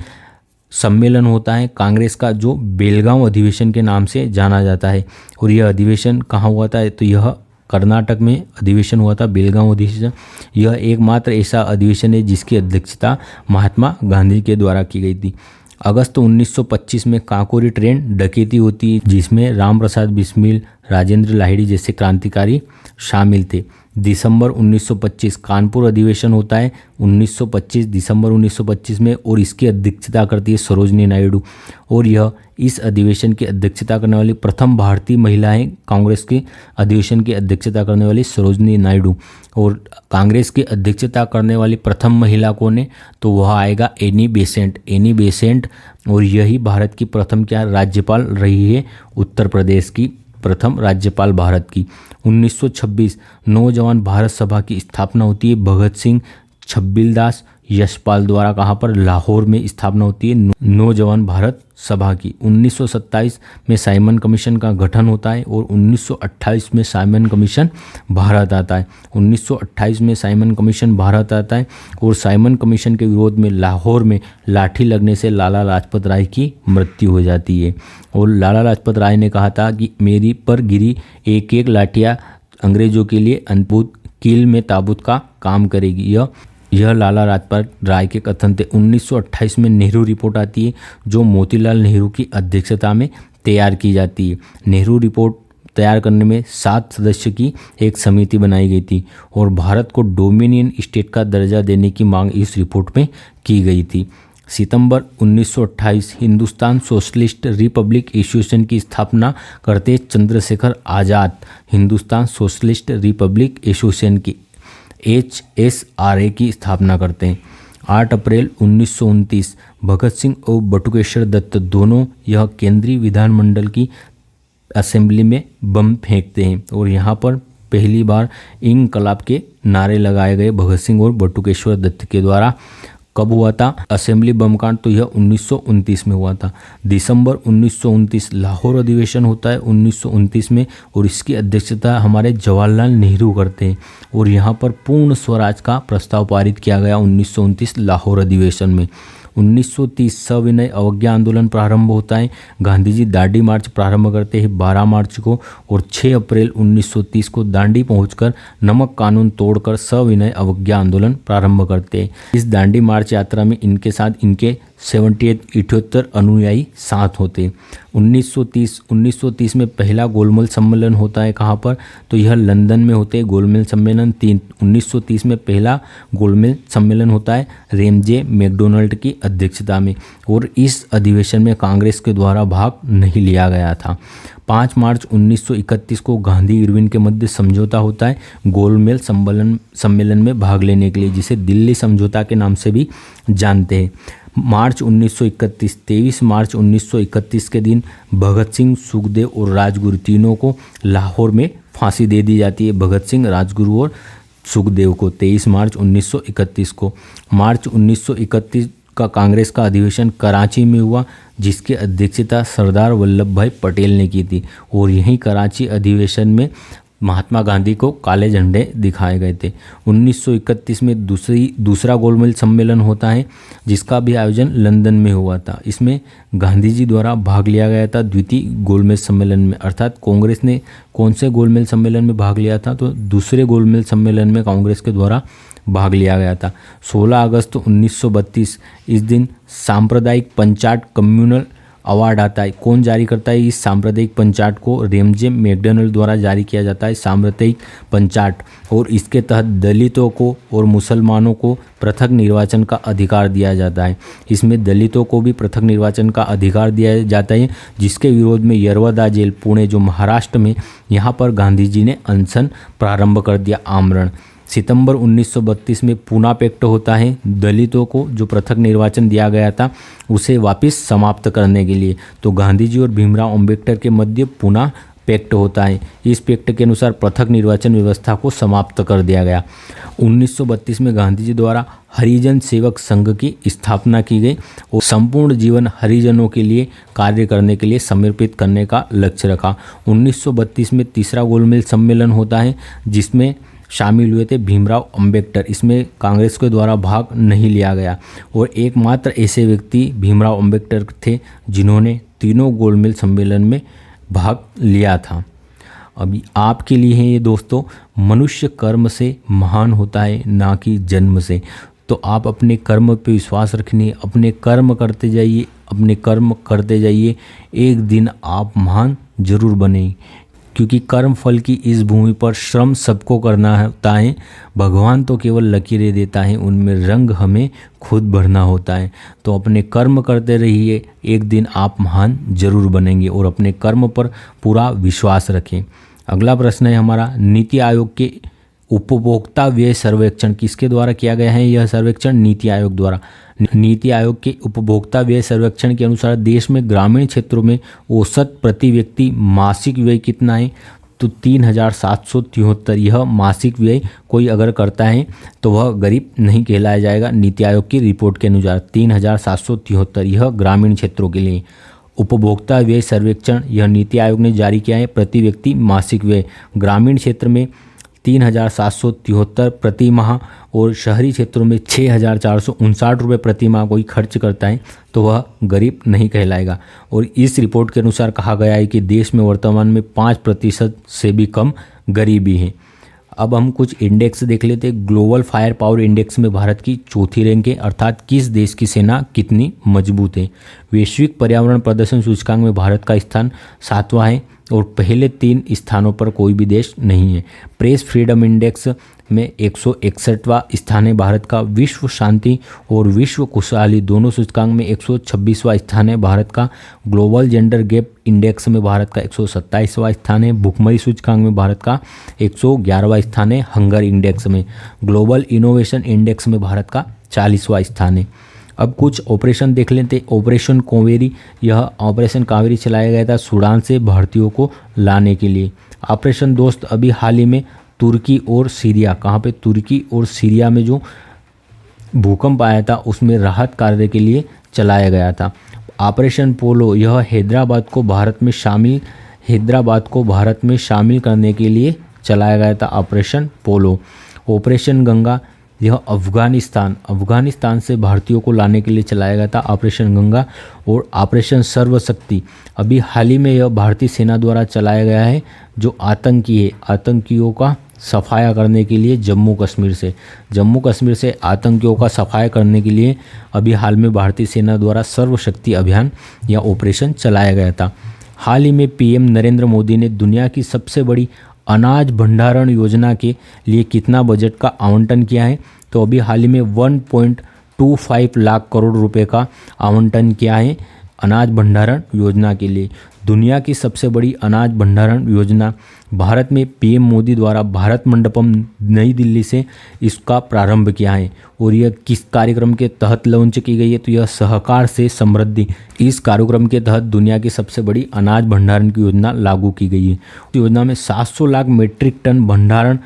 सम्मेलन होता है कांग्रेस का, जो बेलगांव अधिवेशन के नाम से जाना जाता है। और यह अधिवेशन कहाँ हुआ था, तो यह कर्नाटक में अधिवेशन हुआ था, बेलगांव अधिवेशन। यह एकमात्र ऐसा अधिवेशन है जिसकी अध्यक्षता महात्मा गांधी के द्वारा की गई थी। अगस्त 1925 में काकोरी ट्रेन डकैती होती है, जिसमें राम प्रसाद बिस्मिल, राजेंद्र लाहिड़ी जैसे क्रांतिकारी शामिल थे। दिसंबर 1925 कानपुर अधिवेशन होता है 1925 दिसंबर 1925 में, और इसकी अध्यक्षता करती है सरोजनी नायडू। और यह इस अधिवेशन की अध्यक्षता करने वाली प्रथम भारतीय महिला है, कांग्रेस के अधिवेशन की अध्यक्षता करने वाली सरोजनी नायडू। और कांग्रेस की अध्यक्षता करने वाली प्रथम महिला कौन है, तो वह आएगा एनी बेसेंट। और यही भारत की प्रथम क्या राज्यपाल रही है उत्तर प्रदेश की प्रथम राज्यपाल भारत की। 1926 नौजवान भारत सभा की स्थापना होती है। भगत सिंह छबिलदास यशपाल द्वारा कहाँ पर, लाहौर में स्थापना होती है नौजवान भारत सभा की। 1927 में साइमन कमीशन का गठन होता है और 1928 में साइमन कमीशन भारत आता है। 1928 में साइमन कमीशन भारत आता है और साइमन कमीशन के विरोध में लाहौर में लाठी लगने से लाला लाजपत राय की मृत्यु हो जाती है। और लाला लाजपत राय ने कहा था कि मेरी पर गिरी एक एक लाठियाँ अंग्रेजों के लिए अद्भुत कील में ताबूत का काम करेगी। यह लाला लाजपत राय के कथन थे। 1928 में नेहरू रिपोर्ट आती है जो मोतीलाल नेहरू की अध्यक्षता में तैयार की जाती है। नेहरू रिपोर्ट तैयार करने में 7 सदस्य की एक समिति बनाई गई थी और भारत को डोमिनियन स्टेट का दर्जा देने की मांग इस रिपोर्ट में की गई थी। सितंबर 1928 हिंदुस्तान सोशलिस्ट रिपब्लिक एसोसिएशन की स्थापना करते Chandrashekhar Azad Hindustan socialist Republic association की HSRA की स्थापना करते हैं। 8 अप्रैल 1929 भगत सिंह और बटुकेश्वर दत्त दोनों यह केंद्रीय विधानमंडल की असेंबली में बम फेंकते हैं और यहाँ पर पहली बार इंकलाब के नारे लगाए गए भगत सिंह और बटुकेश्वर दत्त के द्वारा। कब हुआ था असेंबली बम कांड, तो यह 1929 में हुआ था। दिसंबर 1929 लाहौर अधिवेशन होता है 1929 में और इसकी अध्यक्षता हमारे जवाहरलाल नेहरू करते हैं और यहाँ पर पूर्ण स्वराज का प्रस्ताव पारित किया गया 1929 लाहौर अधिवेशन में। 1930 सविनय अवज्ञा आंदोलन प्रारंभ होता है। गांधी जी दांडी मार्च प्रारंभ करते हैं 12 मार्च को और 6 अप्रैल 1930 को दांडी पहुंचकर नमक कानून तोड़कर सविनय अवज्ञा आंदोलन प्रारंभ करते हैं। इस दांडी मार्च यात्रा में इनके साथ इनके 78 अनुयायी साथ होते। 1930 में पहला गोलमेज सम्मेलन होता है कहाँ पर, तो यह लंदन में होते हैं। गोलमेज सम्मेलन 1930 में पहला गोलमेज सम्मेलन होता है रेमजे मैकडोनाल्ड की अध्यक्षता में और इस अधिवेशन में कांग्रेस के द्वारा भाग नहीं लिया गया था। 5 मार्च 1931 को गांधी इरविन के मध्य समझौता होता है गोलमेज सम्मेलन में भाग लेने के लिए, जिसे दिल्ली समझौता के नाम से भी जानते हैं। मार्च 1931 23 मार्च 1931 के दिन भगत सिंह, सुखदेव और राजगुरु तीनों को लाहौर में फांसी दे दी जाती है। भगत सिंह, राजगुरु और सुखदेव को 23 मार्च 1931 को। मार्च 1931 का कांग्रेस का अधिवेशन कराची में हुआ जिसकी अध्यक्षता सरदार वल्लभ भाई पटेल ने की थी और यहीं कराची अधिवेशन में महात्मा गांधी को काले झंडे दिखाए गए थे। 1931 में दूसरा गोलमेज सम्मेलन होता है जिसका भी आयोजन लंदन में हुआ था। इसमें गांधी जी द्वारा भाग लिया गया था द्वितीय गोलमेज सम्मेलन में, अर्थात कांग्रेस ने कौन से गोलमेज सम्मेलन में भाग लिया था, तो दूसरे गोलमेज सम्मेलन में कांग्रेस के द्वारा भाग लिया गया था। 16 अगस्त 1932 इस दिन सांप्रदायिक पंचाट कम्युनल अवार्ड आता है। कौन जारी करता है इस सांप्रदायिक पंचाट को, रेमजे मैकडोनाल्ड द्वारा जारी किया जाता है सांप्रदायिक पंचाट और इसके तहत दलितों को और मुसलमानों को पृथक निर्वाचन का अधिकार दिया जाता है। इसमें दलितों को भी पृथक निर्वाचन का अधिकार दिया जाता है जिसके विरोध में यरवदा जेल पुणे जो महाराष्ट्र में, यहाँ पर गांधी जी ने अनशन प्रारंभ कर दिया, आमरण। सितंबर 1932 में पूना पैक्ट होता है दलितों को जो पृथक निर्वाचन दिया गया था उसे वापस समाप्त करने के लिए, तो गांधी जी और भीमराव अंबेडकर के मध्य पूना पैक्ट होता है। इस पैक्ट के अनुसार पृथक निर्वाचन व्यवस्था को समाप्त कर दिया गया। 1932 में गांधी जी द्वारा हरिजन सेवक संघ की स्थापना की गई और संपूर्ण जीवन हरिजनों के लिए कार्य करने के लिए समर्पित करने का लक्ष्य रखा। 1932 में तीसरा गोलमेज सम्मेलन होता है जिसमें शामिल हुए थे भीमराव अंबेडकर। इसमें कांग्रेस के द्वारा भाग नहीं लिया गया और एकमात्र ऐसे व्यक्ति भीमराव अंबेडकर थे जिन्होंने तीनों गोलमेज सम्मेलन में भाग लिया था। अभी आपके लिए है ये दोस्तों, मनुष्य कर्म से महान होता है ना कि जन्म से। तो आप अपने कर्म पे विश्वास रखने, अपने कर्म करते जाइए, अपने कर्म करते जाइए, एक दिन आप महान जरूर बने, क्योंकि कर्म फल की इस भूमि पर श्रम सबको करना होता है। भगवान तो केवल लकीरें देता है, उनमें रंग हमें खुद भरना होता है। तो अपने कर्म करते रहिए, एक दिन आप महान जरूर बनेंगे और अपने कर्म पर पूरा विश्वास रखें। अगला प्रश्न है हमारा, नीति आयोग के उपभोक्ता व्यय सर्वेक्षण किसके द्वारा किया गया है? यह सर्वेक्षण नीति आयोग द्वारा। नीति आयोग के उपभोक्ता व्यय सर्वेक्षण के अनुसार देश में ग्रामीण क्षेत्रों में औसत प्रति व्यक्ति मासिक व्यय कितना है? तो 3,773। यह मासिक व्यय कोई अगर करता है तो वह गरीब नहीं कहलाया जाएगा। नीति आयोग की रिपोर्ट के अनुसार 3,773 यह ग्रामीण क्षेत्रों के लिए। उपभोक्ता व्यय सर्वेक्षण यह नीति आयोग ने जारी किया है। प्रति व्यक्ति मासिक व्यय ग्रामीण क्षेत्र में 3,773 प्रति माह और शहरी क्षेत्रों में 6,459 रुपये प्रति माह कोई खर्च करता है तो वह गरीब नहीं कहलाएगा। और इस रिपोर्ट के अनुसार कहा गया है कि देश में वर्तमान में 5% से भी कम गरीबी है। अब हम कुछ इंडेक्स देख लेते हैं। ग्लोबल फायर पावर इंडेक्स में भारत की चौथी रैंक है, अर्थात किस देश की सेना कितनी मजबूत है। वैश्विक पर्यावरण प्रदर्शन सूचकांक में भारत का स्थान 7वां है और पहले 3 स्थानों पर कोई भी देश नहीं है। प्रेस फ्रीडम इंडेक्स में 161वां स्थान है भारत का। विश्व शांति और विश्व खुशहाली दोनों सूचकांक में 126वां स्थान है भारत का। ग्लोबल जेंडर गैप इंडेक्स में भारत का 127वां स्थान है। भुखमरी सूचकांक में भारत का 111वां स्थान है। हंगर इंडेक्स में। ग्लोबल इनोवेशन इंडेक्स में भारत का 40वां स्थान है। अब कुछ ऑपरेशन देख लेते। ऑपरेशन कावेरी, यह ऑपरेशन कावेरी चलाया गया था सूडान से भारतीयों को लाने के लिए। ऑपरेशन दोस्त अभी हाल ही में तुर्की और सीरिया, कहाँ पे? तुर्की और सीरिया में जो भूकंप आया था उसमें राहत कार्य के लिए चलाया गया था। ऑपरेशन पोलो, यह हैदराबाद को भारत में शामिल करने के लिए चलाया गया था ऑपरेशन पोलो। ऑपरेशन गंगा, यह अफगानिस्तान से भारतीयों को लाने के लिए चलाया गया था ऑपरेशन गंगा। और ऑपरेशन सर्वशक्ति अभी हाल ही में यह भारतीय सेना द्वारा चलाया गया है, जो आतंकियों का सफाया करने के लिए जम्मू कश्मीर से आतंकियों का सफाया करने के लिए अभी हाल में भारतीय सेना द्वारा सर्वशक्ति अभियान या ऑपरेशन चलाया गया था। हाल ही में पीएम नरेंद्र मोदी ने दुनिया की सबसे बड़ी अनाज भंडारण योजना के लिए कितना बजट का आवंटन किया है? तो अभी हाल ही में 1.25 लाख करोड़ रुपए का आवंटन किया है अनाज भंडारण योजना के लिए। दुनिया की सबसे बड़ी अनाज भंडारण योजना भारत में पीएम मोदी द्वारा भारत मंडपम नई दिल्ली से इसका प्रारंभ किया है। और यह किस कार्यक्रम के तहत लॉन्च की गई है? तो यह सहकार से समृद्धि, इस कार्यक्रम के तहत दुनिया की सबसे बड़ी अनाज भंडारण की योजना लागू की गई है। इस योजना में 700 लाख मीट्रिक टन भंडारण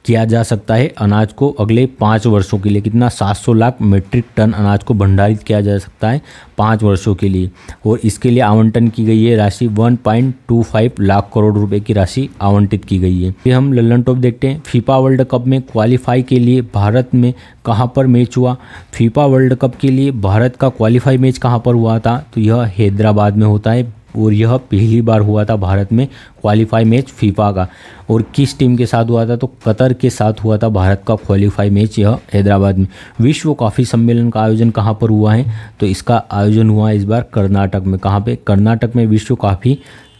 किया जा सकता है अनाज को अगले 5 वर्षों के लिए। कितना? 700 लाख मीट्रिक टन अनाज को भंडारित किया जा सकता है 5 वर्षों के लिए। और इसके लिए आवंटन की गई है राशि 1.25 लाख करोड़ रुपए की राशि आवंटित की गई है। फिर हम लल्लन टॉप देखते हैं। फीफा वर्ल्ड कप में क्वालिफाई के लिए भारत में कहाँ पर मैच हुआ? फीफा वर्ल्ड कप के लिए भारत का क्वालिफाई मैच कहाँ पर हुआ था? तो यह हैदराबाद में होता है और यह पहली बार हुआ था भारत में क्वालिफाई मैच फीफा का। और किस टीम के साथ हुआ था? तो कतर के साथ हुआ था भारत का क्वालिफाई मैच यह हैदराबाद में। विश्व कॉफ़ी सम्मेलन का आयोजन कहाँ पर हुआ है? तो इसका आयोजन हुआ इस बार कर्नाटक में। कहाँ पे? कर्नाटक में विश्व कॉफ़ी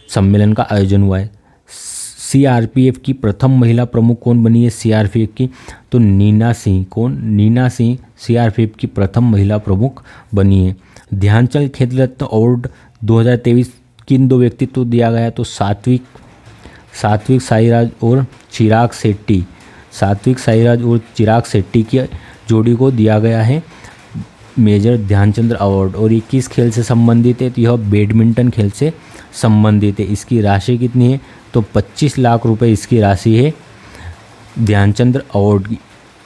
सम्मेलन का आयोजन हुआ है। सीआरपीएफ की प्रथम महिला प्रमुख कौन बनी है? सीआरपीएफ की तो नीना सिंह। कौन? नीना सिंह सीआरपीएफ की प्रथम महिला प्रमुख बनी है। ध्यानचंद खेल रत्न अवार्ड 2023 किन 2 व्यक्तित्व दिया गया? तो सात्विक साईराज और चिराग शेट्टी की जोड़ी को दिया गया है मेजर ध्यानचंद अवार्ड। और ये किस खेल से संबंधित है? तो यह बैडमिंटन खेल से संबंधित है। इसकी राशि कितनी है? तो 25 लाख रुपए इसकी राशि है ध्यानचंद अवार्ड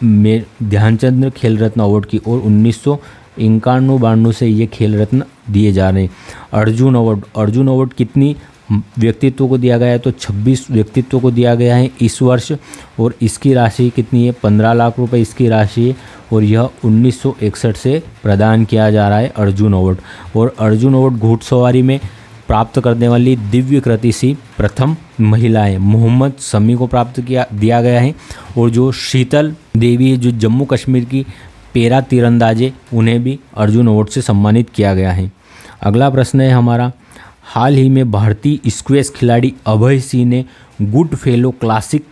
में, ध्यानचंद खेल रत्न अवार्ड की। और 1991-92 से ये खेल रत्न दिए जा रहे हैं। अर्जुन अवार्ड कितनी व्यक्तित्व को दिया गया है? तो 26 व्यक्तित्व को दिया गया है इस वर्ष। और इसकी राशि कितनी है? 15 लाख रुपए इसकी राशि है। और यह 1961 से प्रदान किया जा रहा है अर्जुन अवार्ड। और अर्जुन अवार्ड घुड़सवारी में प्राप्त करने वाली दिव्य कृति सी प्रथम महिला है। मोहम्मद शमी को दिया गया है। और जो शीतल देवी है, जो जम्मू कश्मीर की पैरा तीरंदाजे, उन्हें भी अर्जुन अवार्ड से सम्मानित किया गया है। अगला प्रश्न है हमारा, हाल ही में भारतीय स्क्वैश खिलाड़ी अभय सिंह ने good fellow classic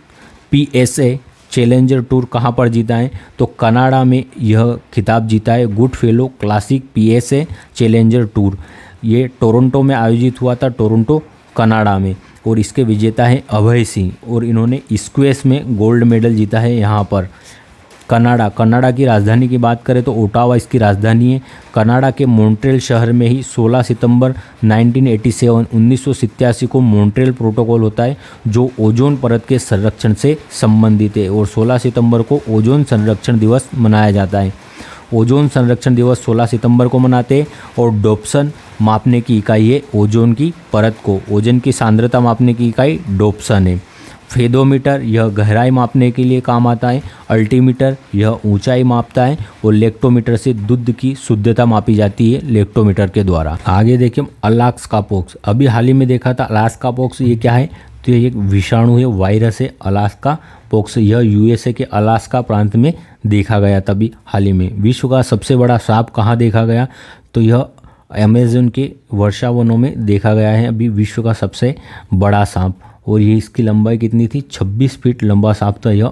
PSA challenger tour कहाँ पर जीता है? तो कनाडा में यह खिताब जीता है। Good fellow classic PSA challenger tour ये टोरंटो में आयोजित हुआ था, टोरंटो कनाडा में। और इसके विजेता हैं अभय सिंह और इन्होंने स्क्वैश में गोल्ड मेडल जीता है। यहाँ पर कनाडा की राजधानी की बात करें तो ओटावा इसकी राजधानी है। कनाडा के मॉन्ट्रियल शहर में ही 16 सितंबर 1987 को मॉन्ट्रियल प्रोटोकॉल होता है जो ओजोन परत के संरक्षण से संबंधित है और 16 सितंबर को ओजोन संरक्षण दिवस मनाया जाता है। ओजोन संरक्षण दिवस 16 सितंबर को मनाते हैं और डोप्सन मापने की इकाई है ओजोन की परत को। ओजोन की सांद्रता मापने की इकाई डोप्सन है। फेदोमीटर यह गहराई मापने के लिए काम आता है। अल्टीमीटर यह ऊंचाई मापता है और लेक्टोमीटर से दूध की शुद्धता मापी जाती है लेक्टोमीटर के द्वारा। आगे देखिए अलास्का पॉक्स। अभी हाल ही में देखा था अलास्का पॉक्स, ये क्या है तो ये एक विषाणु है, वायरस है अलास्का पॉक्स। यह यूएसए के अलास्का प्रांत में देखा गया तभी हाल ही में। विश्व का सबसे बड़ा सांप कहाँ देखा गया तो यह अमेज़न के वर्षावनों में देखा गया है अभी विश्व का सबसे बड़ा सांप। और ये इसकी लंबाई कितनी थी 26 फीट लंबा सांप था यह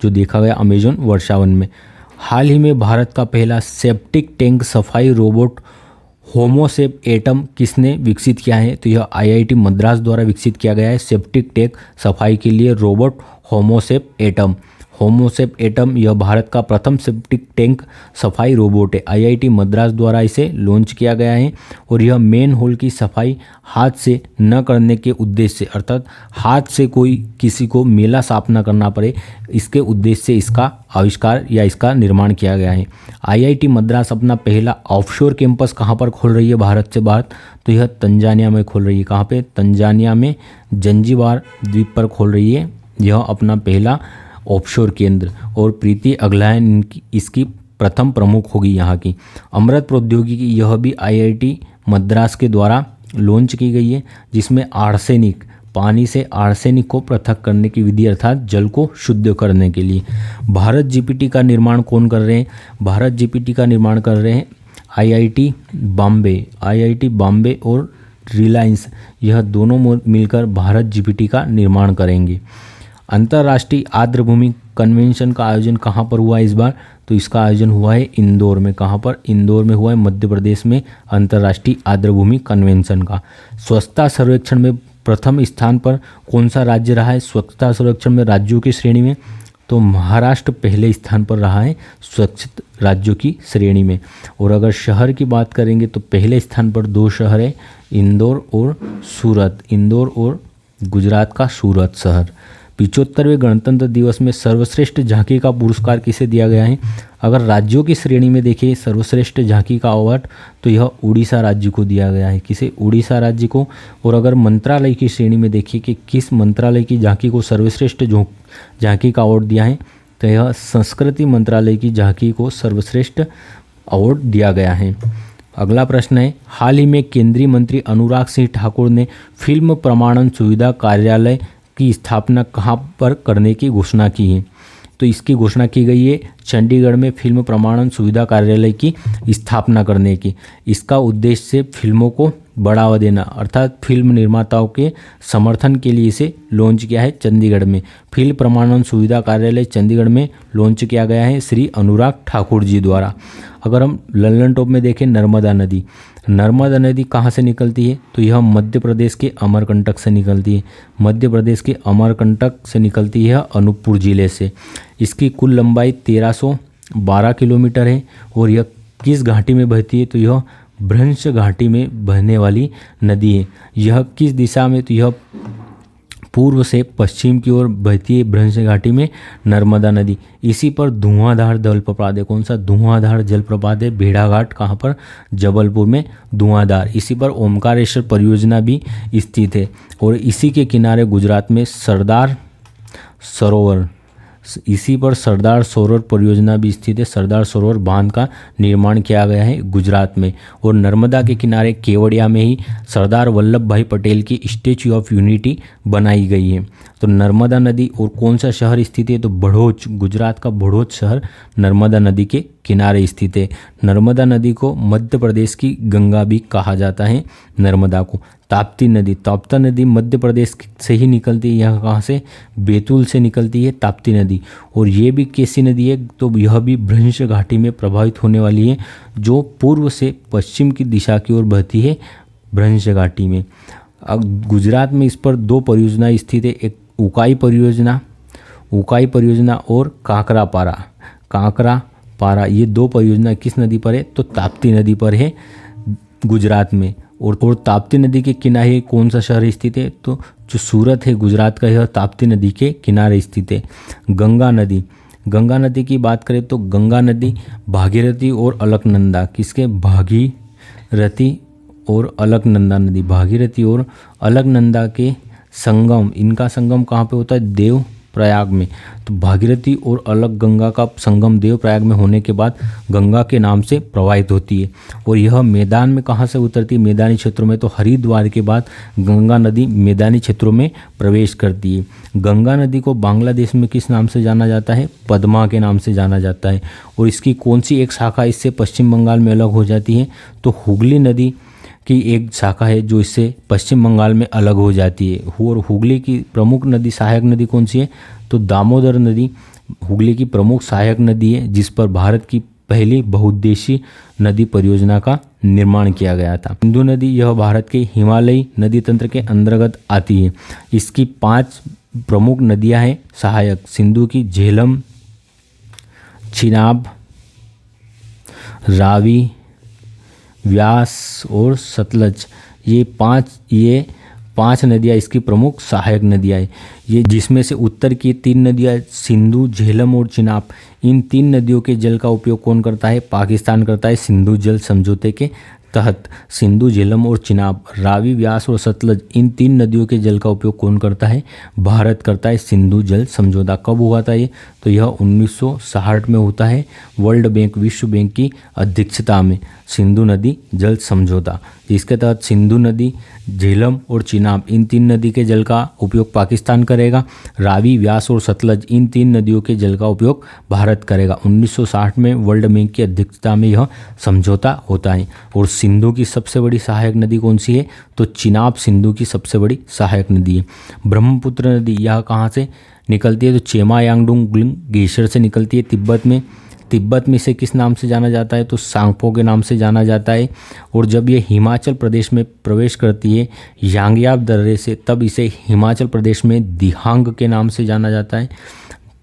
जो देखा गया अमेज़न वर्षावन में। हाल ही में भारत का पहला सेप्टिक टैंक सफाई रोबोट होमोसेप एटम किसने विकसित किया है तो यह आईआईटी मद्रास द्वारा विकसित किया गया है। सेप्टिक टैंक सफाई के लिए रोबोट होमोसेप एटम। होमोसेप एटम यह भारत का प्रथम सेप्टिक टैंक सफाई रोबोट है। आईआईटी मद्रास द्वारा इसे लॉन्च किया गया है और यह मेन होल की सफाई हाथ से न करने के उद्देश्य से, अर्थात हाथ से कोई किसी को मेला साफ न करना पड़े, इसके उद्देश्य से इसका आविष्कार या इसका निर्माण किया गया है। आईआईटी मद्रास अपना पहला ऑफशोर कैंपस कहाँ पर खोल रही है भारत से बाहर तो यह तंजानिया में खोल रही है। कहाँ पे? तंजानिया में जंजीबार द्वीप पर खोल रही है यह अपना पहला ऑफशोर केंद्र। और प्रीति अगलायन इसकी प्रथम प्रमुख होगी यहाँ की। अमृत प्रौद्योगिकी यह भी आईआईटी मद्रास के द्वारा लॉन्च की गई है जिसमें आर्सेनिक, पानी से आर्सेनिक को पृथक करने की विधि अर्थात जल को शुद्ध करने के लिए। भारत जीपीटी का निर्माण कौन कर रहे हैं? भारत जीपीटी का निर्माण कर रहे हैं आईआईटी बॉम्बे और रिलायंस, यह दोनों मिलकर भारत जीपीटी का निर्माण करेंगे। अंतर्राष्ट्रीय आर्द्रभूमि कन्वेंशन का आयोजन कहाँ पर हुआ इस बार तो इसका आयोजन हुआ है इंदौर में। कहाँ पर? इंदौर में हुआ है मध्य प्रदेश में अंतर्राष्ट्रीय आर्द्रभूमि कन्वेंशन का। स्वच्छता सर्वेक्षण में प्रथम स्थान पर कौन सा राज्य रहा है स्वच्छता सर्वेक्षण में राज्यों की श्रेणी में तो महाराष्ट्र पहले स्थान पर रहा है स्वच्छ राज्यों की श्रेणी में। और अगर शहर की बात करेंगे तो पहले स्थान पर 2 शहर है इंदौर और सूरत। इंदौर और गुजरात का सूरत शहर। 75वें गणतंत्र दिवस में सर्वश्रेष्ठ झांकी का पुरस्कार किसे दिया गया है? अगर राज्यों की श्रेणी में देखें सर्वश्रेष्ठ झांकी का अवार्ड तो यह उड़ीसा राज्य को दिया गया है। किसे? उड़ीसा राज्य को। और अगर मंत्रालय की श्रेणी में देखिए कि किस मंत्रालय की झांकी को सर्वश्रेष्ठ झांकी का अवार्ड दिया है तो यह संस्कृति मंत्रालय की झांकी को सर्वश्रेष्ठ अवार्ड दिया गया है। अगला प्रश्न है, हाल ही में केंद्रीय मंत्री अनुराग सिंह ठाकुर ने फिल्म प्रमाणन सुविधा कार्यालय की स्थापना कहाँ पर करने की घोषणा की है तो इसकी घोषणा की गई है चंडीगढ़ में फिल्म प्रमाणन सुविधा कार्यालय की स्थापना करने की। इसका उद्देश्य से फिल्मों को बढ़ावा देना अर्थात फिल्म निर्माताओं के समर्थन के लिए इसे लॉन्च किया है चंडीगढ़ में। फिल्म प्रमाणन सुविधा कार्यालय चंडीगढ़ में लॉन्च किया गया है श्री अनुराग ठाकुर जी द्वारा। अगर हम लल्लन टॉप में देखें नर्मदा नदी कहाँ से निकलती है तो यह मध्य प्रदेश के अमरकंटक से निकलती है। मध्य प्रदेश के अमरकंटक से निकलती है अनूपपुर जिले से। इसकी कुल लंबाई 1312 किलोमीटर है और यह किस घाटी में बहती है तो यह भ्रंश घाटी में बहने वाली नदी है। यह किस दिशा में तो यह पूर्व से पश्चिम की ओर बहती है भ्रंश घाटी में नर्मदा नदी। इसी पर धुआंधार जलप्रपात है। कौन सा? धुआंधार जलप्रपात है भेड़ाघाट। कहाँ पर? जबलपुर में धुआंधार। इसी पर ओमकारेश्वर परियोजना भी स्थित है और इसी के किनारे गुजरात में सरदार सरोवर परियोजना भी स्थित है। सरदार सरोवर बांध का निर्माण किया गया है गुजरात में। और नर्मदा के किनारे केवड़िया में ही सरदार वल्लभ भाई पटेल की स्टैच्यू ऑफ यूनिटी बनाई गई है। तो नर्मदा नदी और कौन सा शहर स्थित है तो बड़ौच, गुजरात का बड़ौच शहर नर्मदा नदी के किनारे स्थित है। नर्मदा नदी को मध्य प्रदेश की गंगा भी कहा जाता है नर्मदा को। ताप्ती नदी मध्य प्रदेश से ही निकलती है। यह कहाँ से? बैतूल से निकलती है ताप्ती नदी। और ये भी कैसी नदी है तो यह भी भ्रंश घाटी में प्रभावित होने वाली है जो पूर्व से पश्चिम की दिशा की ओर बहती है भ्रंश घाटी में। अब गुजरात में इस पर दो परियोजनाएं स्थित है, एक उकाई परियोजना और काकरापारा। ये दो परियोजना किस नदी पर है? तो ताप्ती नदी पर है गुजरात में। और ताप्ती नदी के किनारे कौन सा शहर स्थित है? तो जो सूरत है गुजरात का, यह ताप्ती नदी के किनारे स्थित है। गंगा नदी की बात करें तो गंगा नदी भागीरथी और अलकनंदा, किसके? भागीरथी और अलकनंदा के संगम, इनका संगम कहाँ पे होता है? देव प्रयाग में। तो भागीरथी और अलग गंगा का संगम देव प्रयाग में होने के बाद गंगा के नाम से प्रवाहित होती है। और यह मैदान में कहाँ से उतरती है? मैदानी क्षेत्रों में। तो हरिद्वार के बाद गंगा नदी मैदानी क्षेत्रों में प्रवेश करती है। गंगा नदी को बांग्लादेश में किस नाम से जाना जाता है? पद्मा के नाम से जाना जाता है। और इसकी कौन सी एक शाखा इससे पश्चिम बंगाल में अलग हो जाती है? तो हुगली नदी की एक शाखा है जो इससे पश्चिम बंगाल में अलग हो जाती है। और हुगली की प्रमुख नदी, सहायक नदी कौन सी है? तो दामोदर नदी हुगली की प्रमुख सहायक नदी है, जिस पर भारत की पहली बहुउद्देशीय नदी परियोजना का निर्माण किया गया था। सिंधु नदी, यह भारत के हिमालयी नदी तंत्र के अंतर्गत आती है। इसकी 5 प्रमुख नदियां हैं सहायक, सिंधु की झेलम, चिनाब, रावी, व्यास और सतलज। ये पांच नदियाँ इसकी प्रमुख सहायक नदियाँ हैं। ये जिसमें से उत्तर की 3 नदियाँ सिंधु, झेलम और चिनाब, इन 3 नदियों के जल का उपयोग कौन करता है? पाकिस्तान करता है सिंधु जल समझौते के तहत। सिंधु, झेलम और चिनाब, रावी, व्यास और सतलज, इन 3 नदियों के जल का उपयोग कौन करता है? भारत करता है सिंधु जल समझौता। कब हुआ था ये? तो यह 1960 में होता है, वर्ल्ड बैंक, विश्व बैंक की अध्यक्षता में सिंधु नदी जल समझौता, जिसके तहत सिंधु नदी, झेलम और चिनाब, इन 3 नदी के जल का उपयोग पाकिस्तान करेगा। रावी, व्यास और सतलज, इन 3 नदियों के जल का उपयोग भारत करेगा। 1960 में वर्ल्ड बैंक की अध्यक्षता में यह समझौता होता है। और सिंधु की सबसे बड़ी सहायक नदी कौन सी है? तो चिनाब सिंधु की सबसे बड़ी सहायक नदी है। ब्रह्मपुत्र नदी यह कहाँ से निकलती है? तो चेमा यांगडुंग ग्लेशियर से निकलती है तिब्बत में इसे किस नाम से जाना जाता है? तो सांगपो के नाम से जाना जाता है। और जब ये हिमाचल प्रदेश में प्रवेश करती है यांगयाब दर्रे से, तब इसे हिमाचल प्रदेश में दिहांग के नाम से जाना जाता है।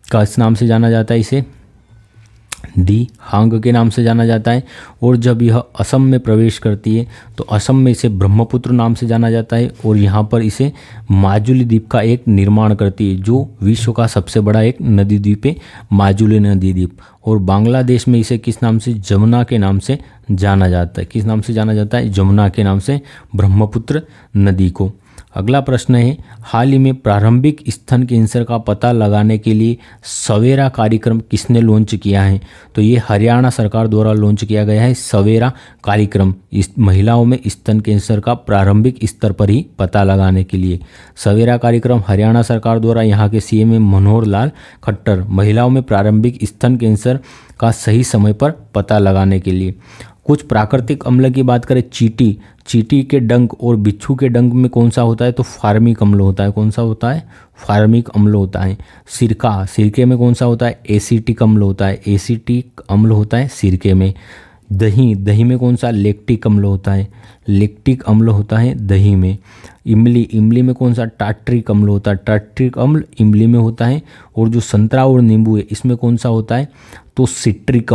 किस नाम से जाना जाता है? इसे दिहांग के नाम से जाना जाता है। और जब यह असम में प्रवेश करती है तो असम में इसे ब्रह्मपुत्र नाम से जाना जाता है। और यहाँ पर इसे माजुली द्वीप का एक निर्माण करती है, जो विश्व का सबसे बड़ा एक नदी द्वीप है, माजुली नदी द्वीप। और बांग्लादेश में इसे किस नाम से? जमुना के नाम से जाना जाता है। किस नाम से जाना जाता है? जमुना के नाम से ब्रह्मपुत्र नदी को। अगला प्रश्न है, हाल ही में प्रारंभिक स्तन कैंसर का पता लगाने के लिए सवेरा कार्यक्रम किसने लॉन्च किया है? तो ये हरियाणा सरकार द्वारा लॉन्च किया गया है सवेरा कार्यक्रम, इस महिलाओं में स्तन कैंसर का प्रारंभिक स्तर पर ही पता लगाने के लिए। सवेरा कार्यक्रम हरियाणा सरकार द्वारा, यहाँ के सीएम मनोहर लाल खट्टर, महिलाओं में प्रारंभिक स्तन कैंसर का सही समय पर पता लगाने के लिए। कुछ प्राकृतिक अम्ल की बात करें, चींटी के डंक और बिच्छू के डंक में कौन सा होता है? तो फार्मिक अम्ल होता है। कौन सा होता है? फार्मिक अम्ल होता है। सिरके में कौन सा होता है? एसिटिक अम्ल होता है। एसिटिक अम्ल होता है सिरके में। दही में कौन सा? लैक्टिक अम्ल होता है। लैक्टिक अम्ल होता है दही में। इमली में कौन सा? टार्ट्रिक अम्ल होता है। टार्ट्रिक अम्ल इमली में होता है। और जो संतरा और नींबू है, इसमें कौन सा होता है? तो सिट्रिक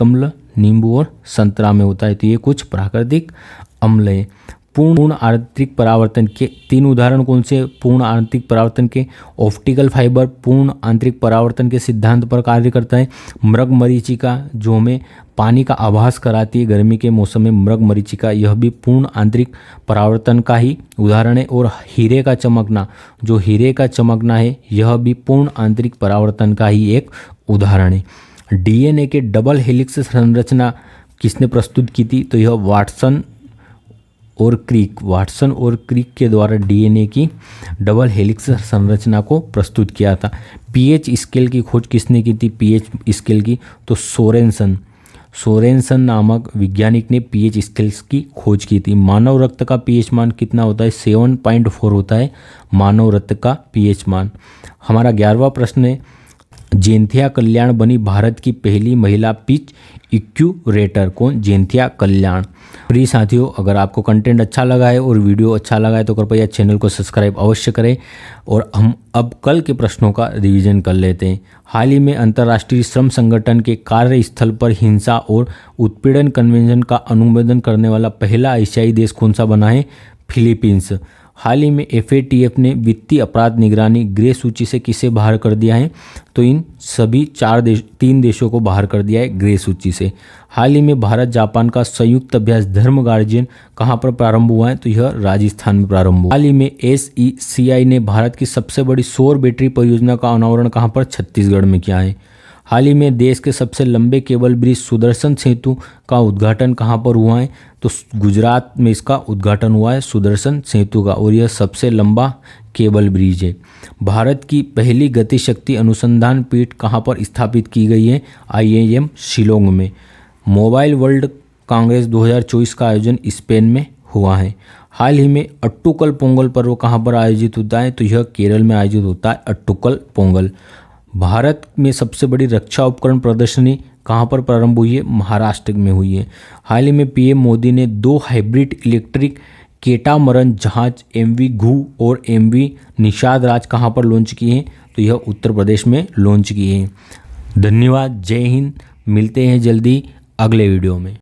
अम्ल नींबू और संतरा में होता है। तो ये कुछ प्राकृतिक अम्ल है। पूर्ण आंतरिक परावर्तन के 3 उदाहरण कौन से? पूर्ण आंतरिक परावर्तन के, ऑप्टिकल फाइबर पूर्ण आंतरिक परावर्तन के सिद्धांत पर कार्य करता है। मृग मरीचिका जो हमें पानी का आभास कराती है गर्मी के मौसम में, मृग मरीचिका, यह भी पूर्ण आंतरिक परावर्तन का ही उदाहरण है। और हीरे का चमकना है, यह भी पूर्ण आंतरिक परावर्तन का ही एक उदाहरण है। डीएनए के डबल हेलिक्स संरचना किसने प्रस्तुत की थी? तो यह वाटसन और क्रिक के द्वारा डीएनए की डबल हेलिक्स संरचना को प्रस्तुत किया था। पीएच स्केल की खोज किसने की थी? पीएच स्केल की तो सोरेनसन नामक वैज्ञानिक ने पीएच स्केल्स की खोज की थी। मानव रक्त का पीएच मान कितना होता है? 7.4 होता है मानव रक्त का पीएच मान। हमारा 11वां प्रश्न है, जेंथिया कल्याण बनी भारत की पहली महिला पिच इक्यूरेटर। कौन? जेंथिया कल्याण। प्रिय साथियों, अगर आपको कंटेंट अच्छा लगा है और वीडियो अच्छा लगा है तो कृपया चैनल को सब्सक्राइब अवश्य करें। और हम अब कल के प्रश्नों का रिवीजन कर लेते हैं। हाल ही में अंतर्राष्ट्रीय श्रम संगठन के कार्यस्थल पर हिंसा और उत्पीड़न कन्वेंशन का अनुमोदन करने वाला पहला एशियाई देश कौन सा बना है? फिलीपींस। हाल ही में FATF ने वित्तीय अपराध निगरानी ग्रे सूची से किसे बाहर कर दिया है? तो इन सभी 3 देशों को बाहर कर दिया है ग्रे सूची से। हाल ही में भारत जापान का संयुक्त अभ्यास धर्म गार्जियन कहाँ पर प्रारंभ हुआ है? तो यह राजस्थान में प्रारंभ हुआ। हाल ही में SECI ने भारत की सबसे बड़ी सौर बैटरी परियोजना का अनावरण कहाँ पर? छत्तीसगढ़ में किया है। हाल ही में देश के सबसे लंबे केबल ब्रिज सुदर्शन सेतु का उद्घाटन कहाँ पर हुआ है? तो गुजरात में इसका उद्घाटन हुआ है सुदर्शन सेतु का, और यह सबसे लंबा केबल ब्रिज है। भारत की पहली गतिशक्ति अनुसंधान पीठ कहाँ पर स्थापित की गई है? IIM शिलोंग में। मोबाइल वर्ल्ड कांग्रेस 2024 का आयोजन स्पेन में हुआ है। हाल ही में अट्टुकल पोंगल पर्व कहाँ पर आयोजित होता है? तो यह केरल में आयोजित होता है अट्टुकल पोंगल। भारत में सबसे बड़ी रक्षा उपकरण प्रदर्शनी कहाँ पर प्रारंभ हुई है? महाराष्ट्र में हुई है। हाल ही में PM मोदी ने 2 हाइब्रिड इलेक्ट्रिक केटामरन जहाज MV घू और MV निषाद राज कहाँ पर लॉन्च किए हैं? तो यह उत्तर प्रदेश में लॉन्च किए हैं। धन्यवाद। जय हिंद। मिलते हैं जल्दी अगले वीडियो में।